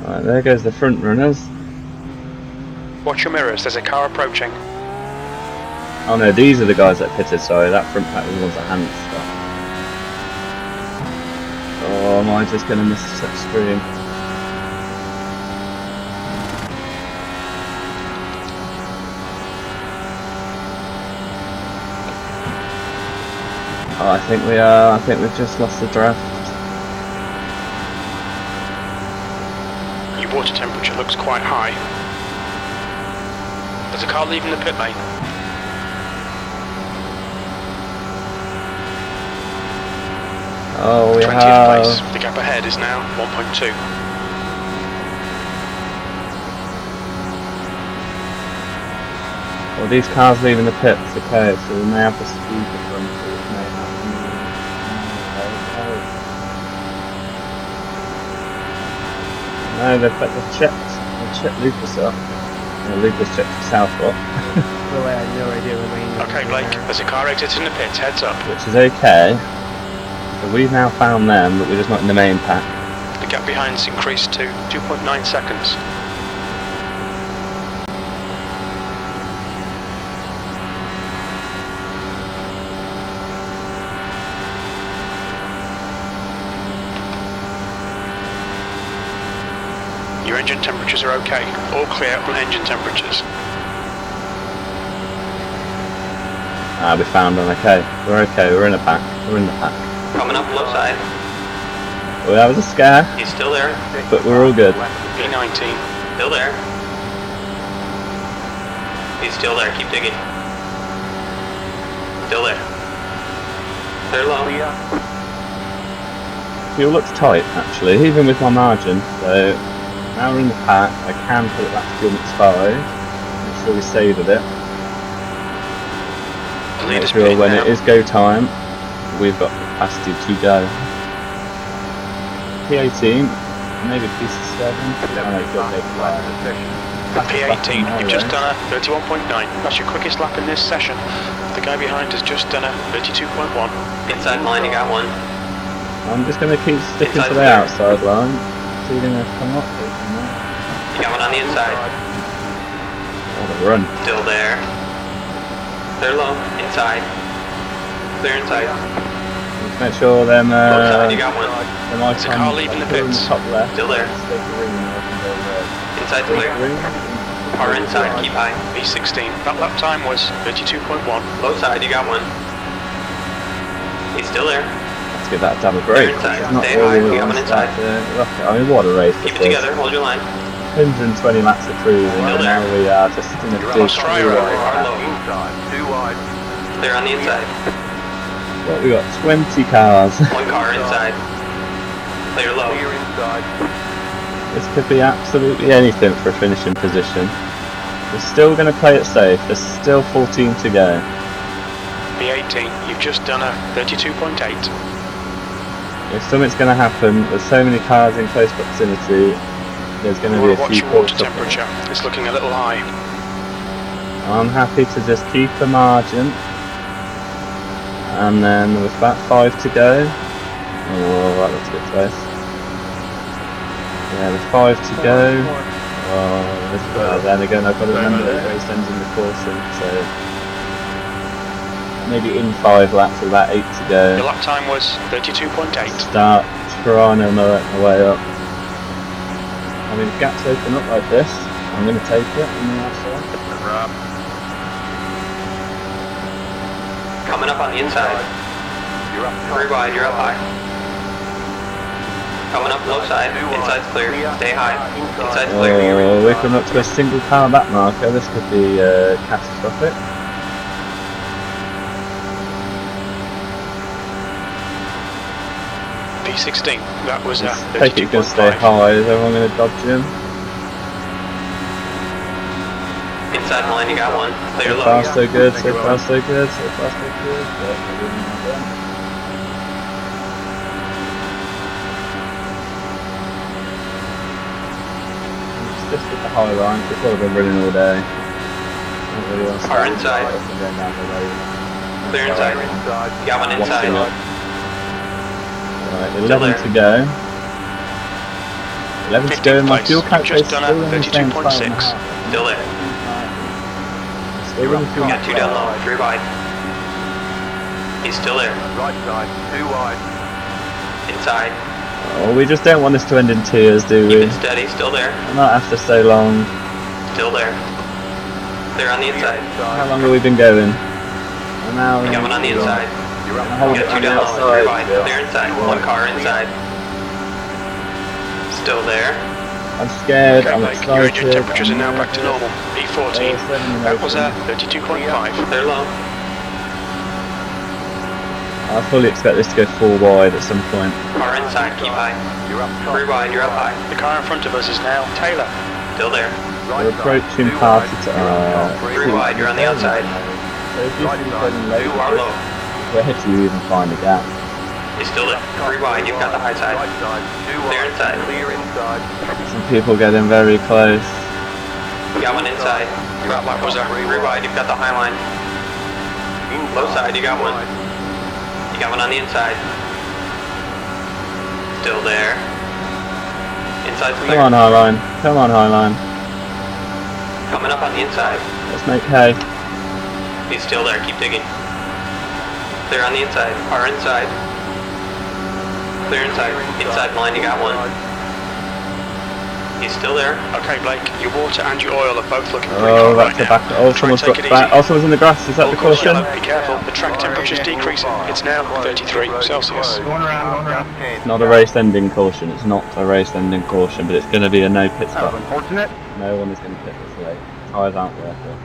Right, there goes the front runners. Watch your mirrors, there's a car approaching. Oh no, these are the guys that pitted, sorry, that front pack was the ones that hadn't stopped. Oh, am I just going to miss such stream? Oh, I think we are, I think we've just lost the draft. Your water temperature looks quite high. There's a car leaving the pit lane. Oh, we 20th have... place. The gap ahead is now 1.2. Well, these cars leaving the pits, okay, so we may have the speed difference, which may have... No, they've checked Lucas up. Yeah, Lucas checked himself up. So I had no idea what lane. Okay, Blake, there's a car exiting the pits, heads up. Which is okay. So we've now found them, but we're just not in the main pack. The gap behind's increased to 2.9 seconds. Your engine temperatures are okay. All clear on engine temperatures. Ah, we found one. Okay. We're in the pack. We're in the pack. Coming up low side. Well, that was a scare, He's still there. but we're all good. P19. Still there. He's still there. Keep digging. Still there. They're low. Fuel looks tight, actually, even with my margin. So now we're in the pack. I can put it back to fuel mix 5. Make sure we save a bit. Make sure when it is go time, we've got capacity to go. P18, maybe P7. P18, you've just done a 31.9. That's your quickest lap in this session. The guy behind has just done a 32.1. Inside line, you got one. I'm just going to keep sticking Inside to the clear. outside line. See them come up. You got one on the inside. What a run. Still there. They're low. Inside. Clear inside. Just make sure them. Low side, you got one. There's a car leaving the pits. Top left. Still there. Inside clear. Car inside, keep high. P16. That lap time was 32.1. Low side, you got one. He's still there. Let's give that a double break. Inside. It's not Stay all high, we we got want one to inside. look, I mean, what a race Keep this it was. together, hold your line. 120 laps of cruising, Still and there. now we are just in a big Try two-way right. pack. Inside, 2 wide. Clear on the inside. What, we got 20 cars. One car inside. Clear low. Clear inside. This could be absolutely anything for a finishing position. We're still going to play it safe. There's still 14 to go. P18, you've just done a 32.8. If something's going to happen, there's so many cars in close proximity, there's going to be a Watch few your water calls up. temperature. It's looking a little high. I'm happy to just keep the margin. And then with about 5 to go. Oh, that looks a bit close. Yeah, with 5 to go. Then again, I've got to remember that race ends in the coursing, so maybe in 5 laps with about 8 to go. Your lap time was 32.8. Start trying to work my way up. I mean, if gaps open up like this, I'm going to take it on the outside. Coming up on the inside. You're up top. 3 wide, you're up high. Coming up low side. Inside's clear. Stay high. Inside's clear. Oh, we're coming up to a single car back marker. This could be catastrophic. P16, that was a I think it's going to stay 32.5. high. Is everyone going to dodge him? Inside line, you got one. Clear So low. far so good, so far so good, so far so good. But I wouldn't have done. Just with the high line, it's what I've been running all day. Don't really want to Car start inside. up and going down the road. Clear inside. Inside. You got one inside. Watching up. Right, Still 11 there. to go. 11 to go, my place. fuel You've calculator just still done a in the same 32.6. 5.5. Still there. Still running fuel You got 2 down low. 3 wide. He's still there. Right side, 2 wide. Inside. Oh, we just don't want this to end in tears, do Keep we? it steady. Still there. Not after so long. Still there. Clear on the inside. How long have we been going? An hour. You got one on the inside. You're up Hold You it got 2 on the down low. 3 outside. wide. Clear inside. 1 car inside. Still there. I'm scared, Okay, I'm Blake, your excited. engine temperatures are now back to normal. P14, that was a 32.5. Clear low. I fully expect this to go 4 wide at some point. Car inside. Keep high. You're up top. 3 wide. You're up high. The car in front of us is now Taylor. Still there. Right We're side, approaching 2 party wide. to... You're up top. 3 wide. You're on the outside. So if you Right see side, them late, 2 Car wide. low. where do you even find a gap? He's still there. 3 wide. You've got the high side. Right side, 2 Clear wide. inside. Clear inside. Some people getting very close. You got one inside. That lap was a 3 wide. You've got the high line. Inside, Low side. You got 2 one. wide. You got one on the inside. Still there. Inside clear. Come on, Highline. Come on, Highline. Coming up on the inside. Let's make hay. He's still there. Keep digging. Clear on the inside. Car inside. Clear inside. Inside line. You got one. He's still there. Okay, Blake, your water and your oil are both looking pretty Oh, hot that's right a back. now. Oh, Try and someone's take got it back. easy. Oh, someone's in the grass. Is that the All caution caution? yellow, be careful. The track temperature's decreasing. It's now 33 Celsius. Going around. It's not a race ending caution. It's not a race ending caution, but it's going to be a no pit That was stop. unfortunate. No one is going to pit this late. Tyres aren't worth it.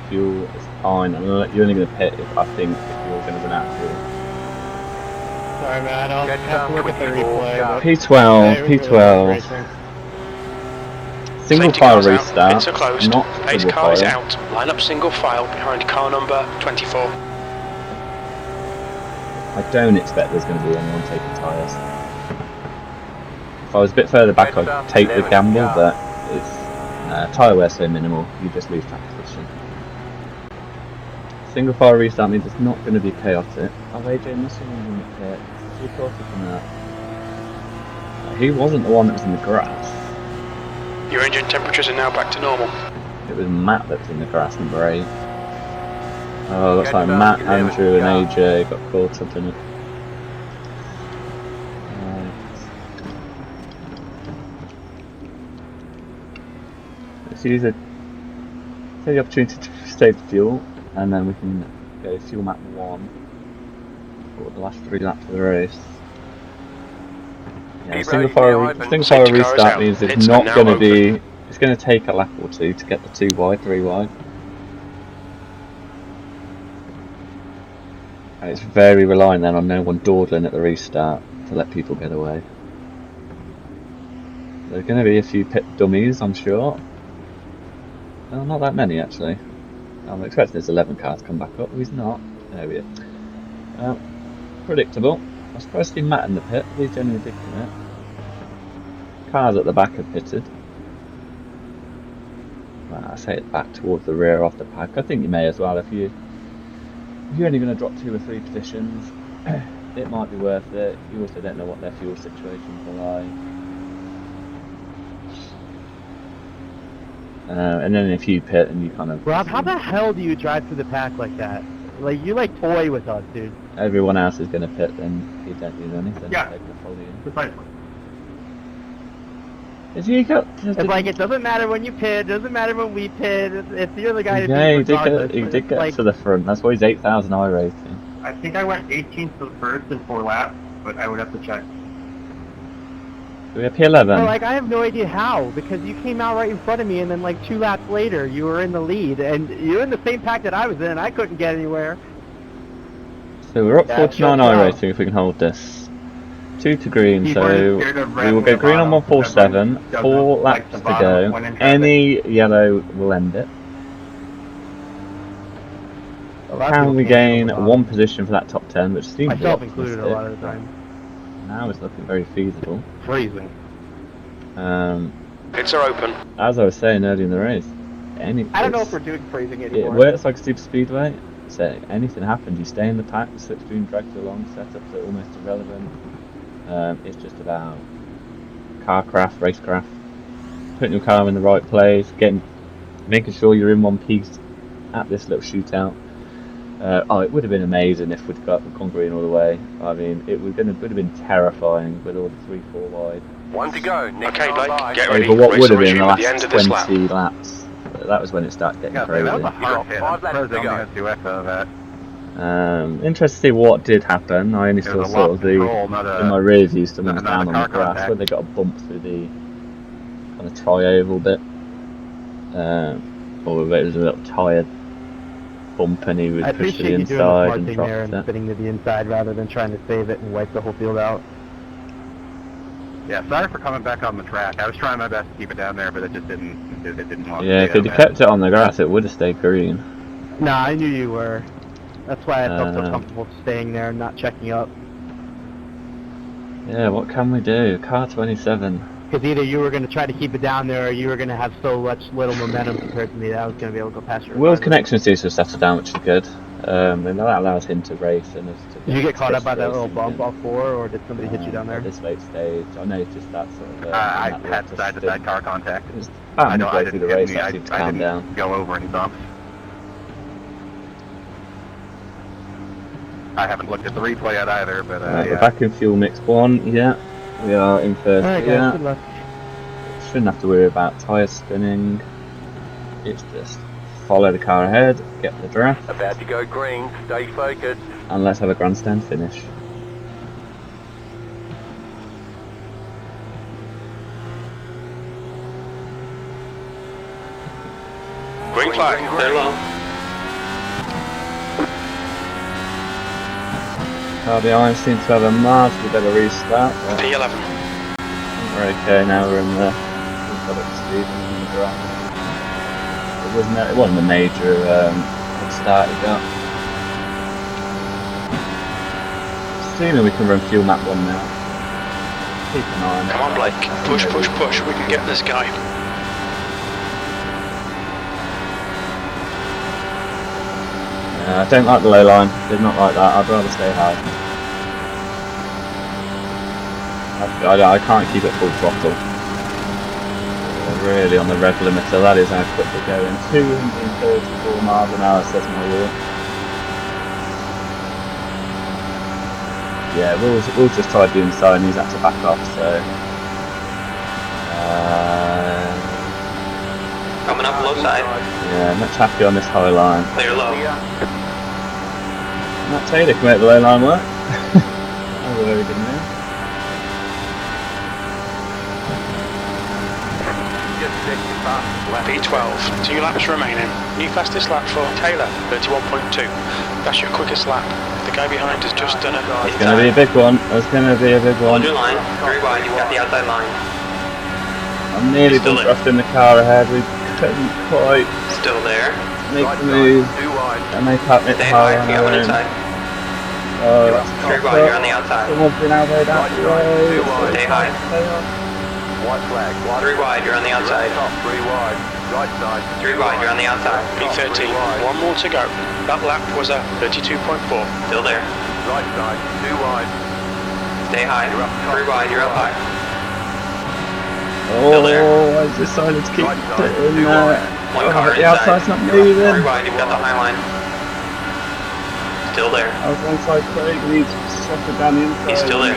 Fuel is fine. You're only going to pit if I think if you're going to run out of fuel. Sorry, man. I'll Get have to look at the some replay. but- P12, Hey, it was really P12. close racing. Single Safety file cars out, restart, pits are closed, not pace double car is file. out. Line up single file behind car number 24. I don't expect there's going to be anyone taking tyres. If I was a bit further back, I'd take the gamble, but it's tyre wear so minimal, you just lose track position. Single file restart means it's not going to be chaotic. Oh, AJ Musson was in the pit. He caught it from that. He wasn't the one that was in the grass. Your engine temperatures are now back to normal. It was Matt that was in the grass, number 8. Oh, looks like Matt, Andrew and AJ got caught up in it. Let's use it. Take the opportunity to save fuel, and then we can go fuel map 1 for the last 3 laps of the race. Yeah, single file restart means it's not going to be. It's going to take a lap or 2 to get the 2 wide, 3 wide. And it's very reliant then on no one dawdling at the restart to let people get away. There's going to be a few pit dummies, I'm sure. Well, not that many actually. I'm expecting there's 11 cars to come back up. He's not. There we are. Predictable. I was surprised to see Matt in the pit. He's genuinely did commit. Cars at the back have pitted. Well, I say it back towards the rear of the pack. I think you may as well if you're only going to drop 2 or 3 positions. It might be worth it. You also don't know what their fuel situations are like. And then if you pit and you kind of... Rob, how the hell do you drive through the pack like that? Like, you like toy with us, dude. Everyone else is going to pit, then you don't do anything. Yeah. Take the podium. Precisely. Is he got... It's like, it doesn't matter when you pit, it doesn't matter when we pit, if you're the guy who Yeah, beat he did get like, to the front. That's why he's 8,000 iRacing. I think I went 18th to the first in 4 laps, but I would have to check. Do we have P11? Well, like, I have no idea how, because you came out right in front of me, and then, like, 2 laps later, you were in the lead, and you're in the same pack that I was in, and I couldn't get anywhere. So we're up That's 49 your job. iRacing if we can hold this. 2 to green, People so are scared of we red will on go the green on bottom. 147, Everyone 4 doesn't like laps the to bottom go. when in traffic. Any yellow will end it. A lot of Can people we can't gain go bottom. 1 position for that top 10, which seems Myself optimistic. included a lot of the time. Now it's looking very feasible. Freezing. Pits are open. As I was saying earlier in the race, I don't know if we're doing freezing it anymore. works like super speedway. So anything happens, you stay in the pack, the slipstream drags you along, setups are almost irrelevant. It's just about carcraft, racecraft, putting your car in the right place, making sure you're in one piece at this little shootout. It would have been amazing if we'd gone green all the way. I mean, it would have been terrifying with all the 3-4 wide. 1 to go. Next Okay, car Blake, by. get ready. But what Race would will have been the resume at the last end of this lap. 20 laps? That was when it started getting Yeah, that was a crazy. hard hit. I'm 5 laps surprised to I go. only had 2 echo of that. Interested to see what did happen. I only It saw was a sort lot of of control, not in my rear view someone was not down a on the car grass contact. where they got a bump through the kind of tri-oval bit. Or it was a little tyre bump and he was I pushed to appreciate the you doing the inside smart and thing there dropped and it. spinning to the inside rather than trying to save it and wipe the whole field out. Yeah, sorry for coming back on the track. I was trying my best to keep it down there, but it just didn't. It didn't want Yeah, to if stay you'd down kept it on the grass it would have stayed green. Nah, I knew you were. That's why I felt so Uh, comfortable staying there and not checking up. Yeah, what can we do? Car 27. Because either you were going to try to keep it down there or you were going to have so much little momentum compared to me that I was going to be able to go past you. Will's regardless. connection seems to have settled down, which is good. And that allows him to race and us to Did you get caught up by that racing little bump again. off 4 or did somebody hit you down there? At this late stage, I noticed that sort of. I that had little side-to-side car contact. It was I about know I midway through didn't the race, hit that any, seemed to I calm didn't down. go over any bumps. I haven't looked at the replay yet either, but We're yeah. back in fuel mix 1, yeah. We are in first, Alright guys, yeah. good luck. shouldn't have to worry about tyres spinning. It's just follow the car ahead, get the draft, About to go green, stay focused. and let's have a grandstand finish. Green flag. They're low. Car behind seems to have a marginally better restart. But P11. we're okay now. We're in the we've got up to speed and in the draft. It wasn't a major good start we got. Assuming we can run fuel map 1 now. Keep an eye on it. Come on, Blake. Push, push, push. We can get this guy. I don't like the low line. Did not like that. I'd rather stay high. I can't keep it full throttle. Really on the rev limiter. That is how quick we're going. 234 miles an hour says my wheel. Yeah, we'll just try the inside and use that to back off. So. Coming up low side. Yeah, much happier on this high line. They're low. Matt Taylor can make the low line work. That was a very good move. P12. 2 laps remaining. New fastest lap for Taylor, 31.2. That's your quickest lap. The guy behind has just done a... It's going to be a big one. It's going to be a big one. Hold your line. 3 wide. You've got the outside line. I'm nearly done thrusting the car ahead. We couldn't quite Still there. make the move. And they can't make the Stay high high. on You got one their own. inside. Oh, that's 3 not wide. You're on good. the outside. Someone's been outweighed out the way. Stay high. White flag. 3 wide. You're on the outside. Top 3 wide. Right side. 3 wide. You're on the outside. P13. 1 more to go. That lap was a 32.4. Still there. Right side. 2 wide. Stay high. 3 wide. You're up high. Oh, I decided to keep Right side. putting 2 wide. One car the inside. outside's not You're up 3 moving. wide. You've got the high line. Still there. I was onside Craig and he's slotted down the inside. He's still there.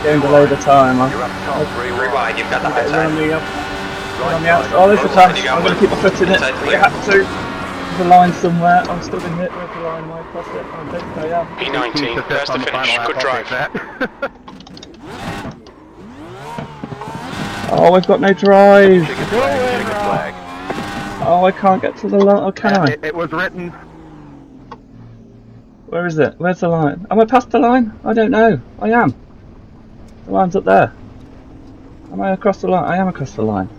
Going below the time. You're up top 3 3 wide. You've got the high Run side. me up. Right On the outside. side. Oh, there's the pass. You got I'm going to one. keep my foot in it. Inside I clear. have to. There's a line somewhere. I'm still going to hit. Where's the line? Am I across it? I don't think I am. P19. There's the finish. Good drive. Oh, I've got no drive. Chicken flag. Chicken flag. Oh, I can't get to the line. Oh, can I? It was written. Where is it? Where's the line? Am I past the line? I don't know. I am. The line's up there. Am I across the line? I am across the line.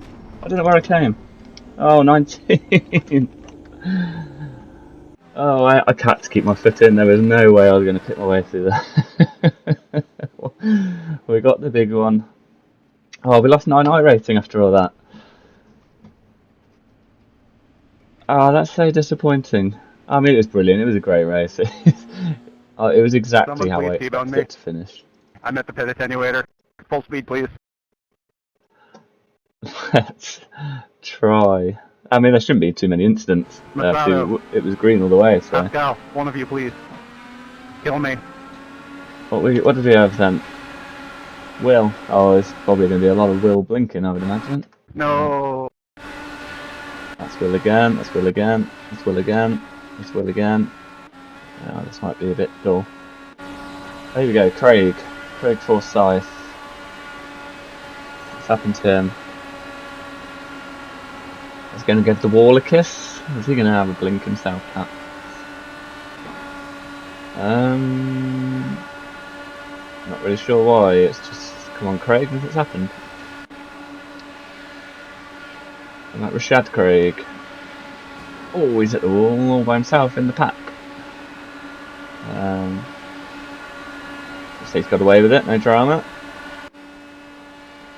I don't know where I came. Oh, 19. Oh, I had to keep my foot in. There was no way I was going to pick my way through that. We got the big one. Oh, we lost 9 iRacing after all that. Oh, that's so disappointing. I mean, it was brilliant. It was a great race. It was exactly Someone how I please keep on expected me. it to finish. I'm at the pit attenuator. Full speed, please. Let's try. I mean, there shouldn't be too many incidents. Masato. It was green all the way, so. Pascal, one of you, please. Kill me. What did we have then? Will. Oh, there's probably going to be a lot of Will blinking, I would imagine. No. That's Will again, that's Will again, that's Will again, that's Will again. Oh, this might be a bit dull. There we go, Craig. Craig Forsyth. What's happened to him? He's going to give the wall a kiss? Or is he going to have a blink himself, Pat? Not really sure why. It's just, come on, Craig, nothing's happened. And that Rashad Craig. Oh, he's at the wall all by himself in the pack. So he's got away with it, no drama.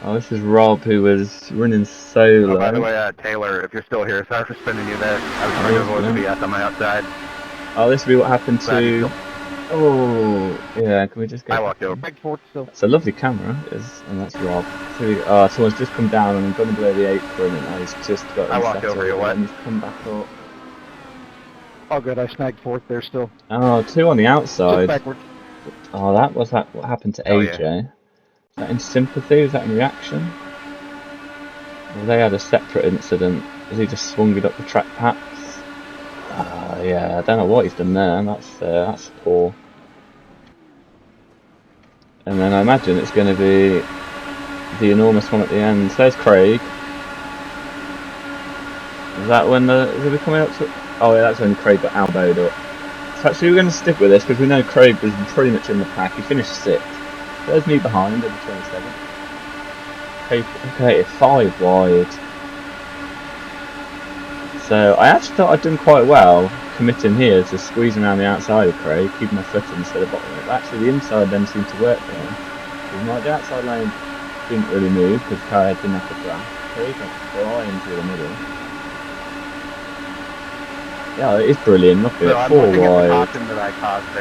Oh, this is Rob, who was running solo. Oh, by the way, Taylor, if you're still here, sorry for spinning you there. I was trying to avoid the BS on my outside. Oh, this will be what happened to... Oh, yeah, can we just go... I walked over. It's a lovely camera, and that's Rob. So someone's just come down and gone below the apron, and now he's just got... I walked over you, what? And he's come back up. Oh good, I snagged 4th there still. Oh, 2 on the outside. Just backwards. Oh, that was what happened to AJ. Yeah. Is that in sympathy? Is that in reaction? Well, they had a separate incident. Has he just swung it up the track perhaps? Yeah, I don't know what he's done there. That's poor. And then I imagine it's going to be the enormous one at the end. So there's Craig. Is that when is we coming up to? Oh yeah, that's when Craig got elbowed up. So actually we're going to stick with this because we know Craig was pretty much in the pack. He finished 6th. There's me behind at the 27th. Okay, 5 wide. So I actually thought I'd done quite well committing here to squeezing around the outside of Craig, keeping my foot instead of bottom it. But actually the inside then seemed to work for him. The outside lane didn't really move because the car didn't have the grass. Craig went flying into the middle. Yeah, it is brilliant. Look at it, 4 wide.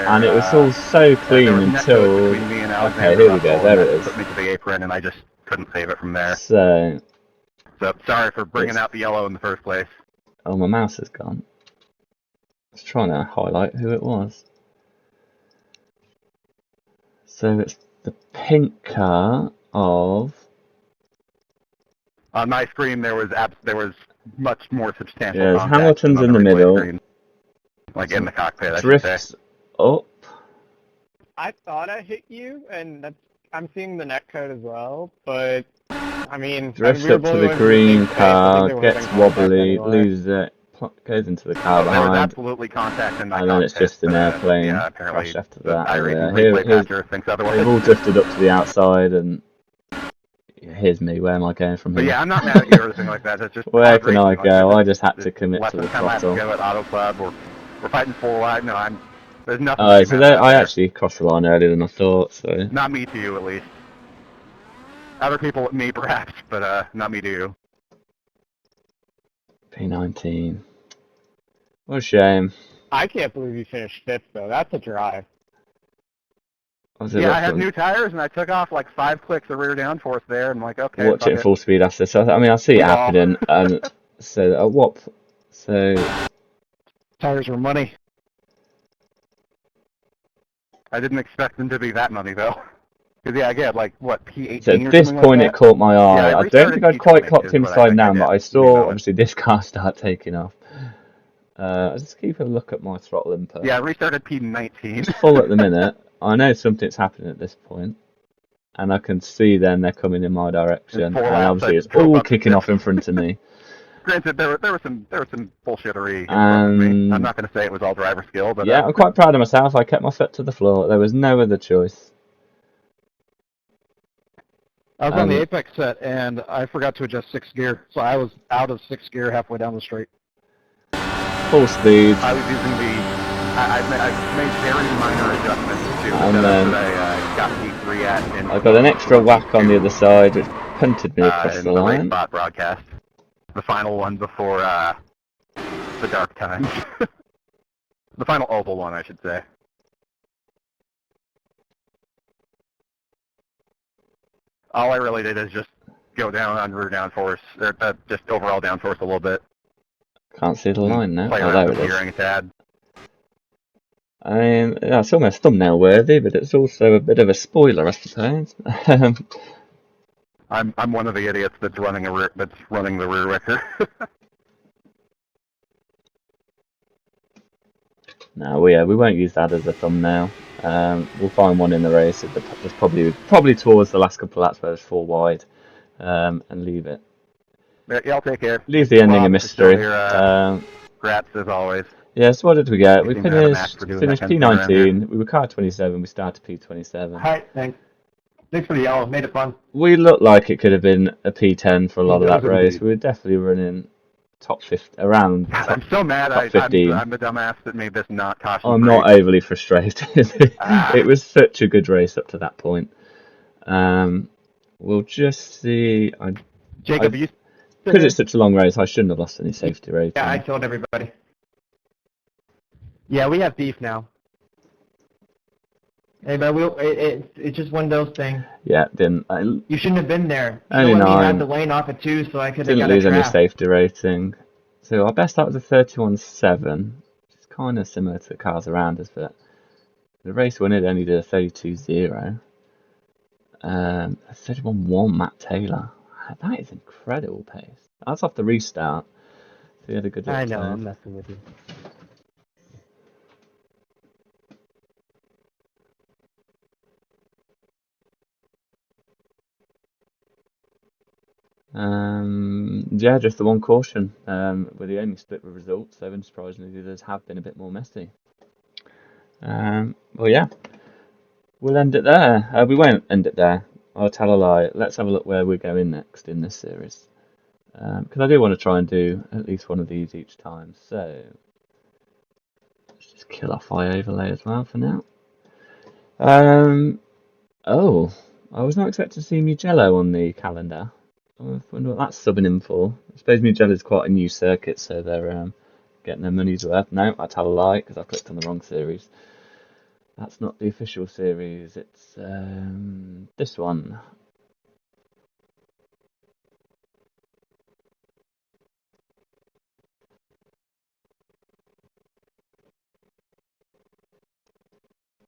And it was all so clean until... Okay, here we go, there it is. Put me to the apron and I just couldn't save it from there. So sorry for bringing out the yellow in the first place. Oh, my mouse has gone. I was trying to highlight who it was. So it's the pink car of... On my screen, there was much more substantial. Yeah, contact Hamilton's on in the middle. screen. Like in the cockpit, Drifts up. I thought I hit you, and I'm seeing the net code as well, but I mean... Drifts up to the green car, gets wobbly, loses it, goes into the car There was behind. absolutely contact in my And then it's cockpit, just an airplane yeah, apparently crash after the that. iRacing Here, replay patcher thinks otherwise. they've all drifted up to the outside, and here's me. Where am I going from here? But yeah, I'm not mad at you or anything like that. It's just Where can I go? Like I just had to commit less to than the 10 laps throttle. to go at Auto Club. We're fighting 4 wide. No, there's nothing. Alright, so I actually crossed the line earlier than I thought. So not me to you, at least. Other people, me perhaps, but not me to you. P19. What a shame. I can't believe you finished 5th, though. That's a drive. Yeah, I had new tires and I took off like 5 clicks of rear downforce there, and I'm like, okay. Watch it at full speed after. So I mean, I see it Yeah. happening, and so what? So Tires were money. I didn't expect them to be that money though. Because yeah, I get like what P18. So or at this something point, like it caught my eye. Yeah, I don't think I'd quite clocked is what I inside think now, I but did. I saw obviously this car start taking off. I'll just keep a look at my throttle input. Yeah, I restarted P19. It's full at the minute. I know something's happening at this point, and I can see then they're coming in my direction, and obviously it's all kicking off in front of me. Granted, there was some bullshittery. And I'm not going to say it was all driver skill, but yeah, I'm quite proud of myself. I kept my foot to the floor. There was no other choice. I was on the apex set, and I forgot to adjust 6th gear, so I was out of 6th gear halfway down the straight. Full speed. I was using I made very minor adjustments to and then I got P3 at. And I got an extra whack on the other side, which punted me across in the line. race spot broadcast, the final one before the dark times. The final oval one, I should say. All I really did is just go down on rear downforce, or just overall downforce a little bit. Can't see the line now. Play Oh, around there with it is. gearing a tad. I mean, yeah, it's almost thumbnail worthy, but it's also a bit of a spoiler, I suppose. I'm one of the idiots that's running the rear wicker. No, we won't use that as a thumbnail. We'll find one in the race. It's probably towards the last couple of laps where there's 4 wide, and leave it. Yeah, I'll take care. Leave the ending a mystery. Congrats as always. Yeah, so what did we get? We seem to have a knack finished for doing that kind of thing around P19. We were car 27. We started P27. Hi, thanks. Thanks for the yellow. Made it fun. We looked like it could have been a P10 for a lot of that race. indeed. We were definitely running top 50, around God, top, I'm so mad. top 15. I'm the dumbass that made this not caution. I'm not overly frustrated. It was such a good race up to that point. We'll just see. Jacob, because it's such a long race, I shouldn't have lost any safety rating. Yeah, I killed everybody. Yeah, we have beef now. Hey, but it's just one of those things. Yeah, You shouldn't have been there. Only You had 9. the lane off at 2, so I could have Didn't got lose a any trap. safety rating. So our best out was a 31.7, which is kind of similar to the cars around us, but the race winner only did a 32.0. 31.1 Matt Taylor. That is incredible pace. That's off the restart. So he had a good little I know, turn. I'm messing with you. Yeah, just the one caution. With the only split with results, so unsurprisingly, the others have been a bit more messy. Well, yeah, we'll end it there. We won't end it there. I'll tell a lie. Let's have a look where we're going next in this series. Because I do want to try and do at least one of these each time. So let's just kill off iOverlay as well for now. Oh, I was not expecting to see Mugello on the calendar. I wonder what that's subbing in for. I suppose Mugello's quite a new circuit, so they're getting their money's worth. No, I tell a lie because I clicked on the wrong series. That's not the official series. It's this one.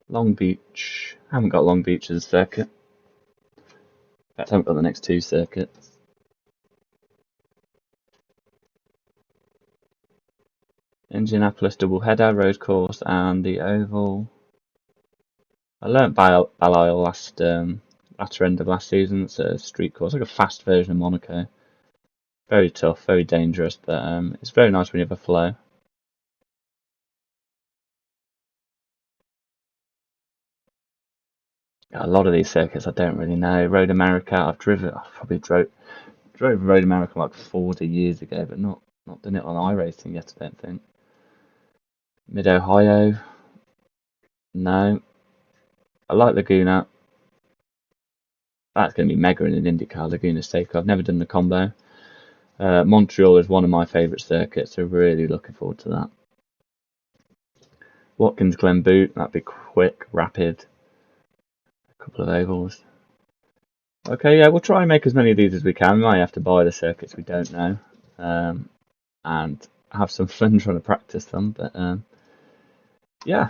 Long Beach. I haven't got Long Beach as a circuit. In fact, I haven't got the next two circuits. Indianapolis double header, road course, and the oval. I learnt Belle last latter end of last season. It's a street course, like a fast version of Monaco. Very tough, very dangerous, but it's very nice when you have a flow. A lot of these circuits I don't really know. Road America, I probably drove Road America like 40 years ago, but not done it on iRacing yet, I don't think. Mid Ohio, no. I like Laguna. That's going to be mega in an IndyCar, Laguna's take. I've never done the combo. Montreal is one of my favourite circuits, so really looking forward to that. Watkins Glen Boot, that'd be quick, rapid. A couple of ovals. Okay, yeah, we'll try and make as many of these as we can. We might have to buy the circuits we don't know, and have some fun trying to practice them. But yeah,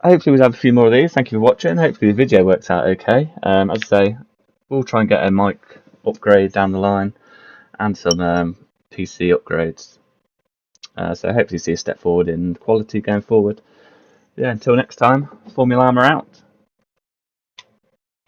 hopefully we'll have a few more of these. Thank you for watching. Hopefully the video works out okay. As I say, we'll try and get a mic upgrade down the line and some PC upgrades. So hopefully see a step forward in quality going forward. Yeah, until next time, Formullama out.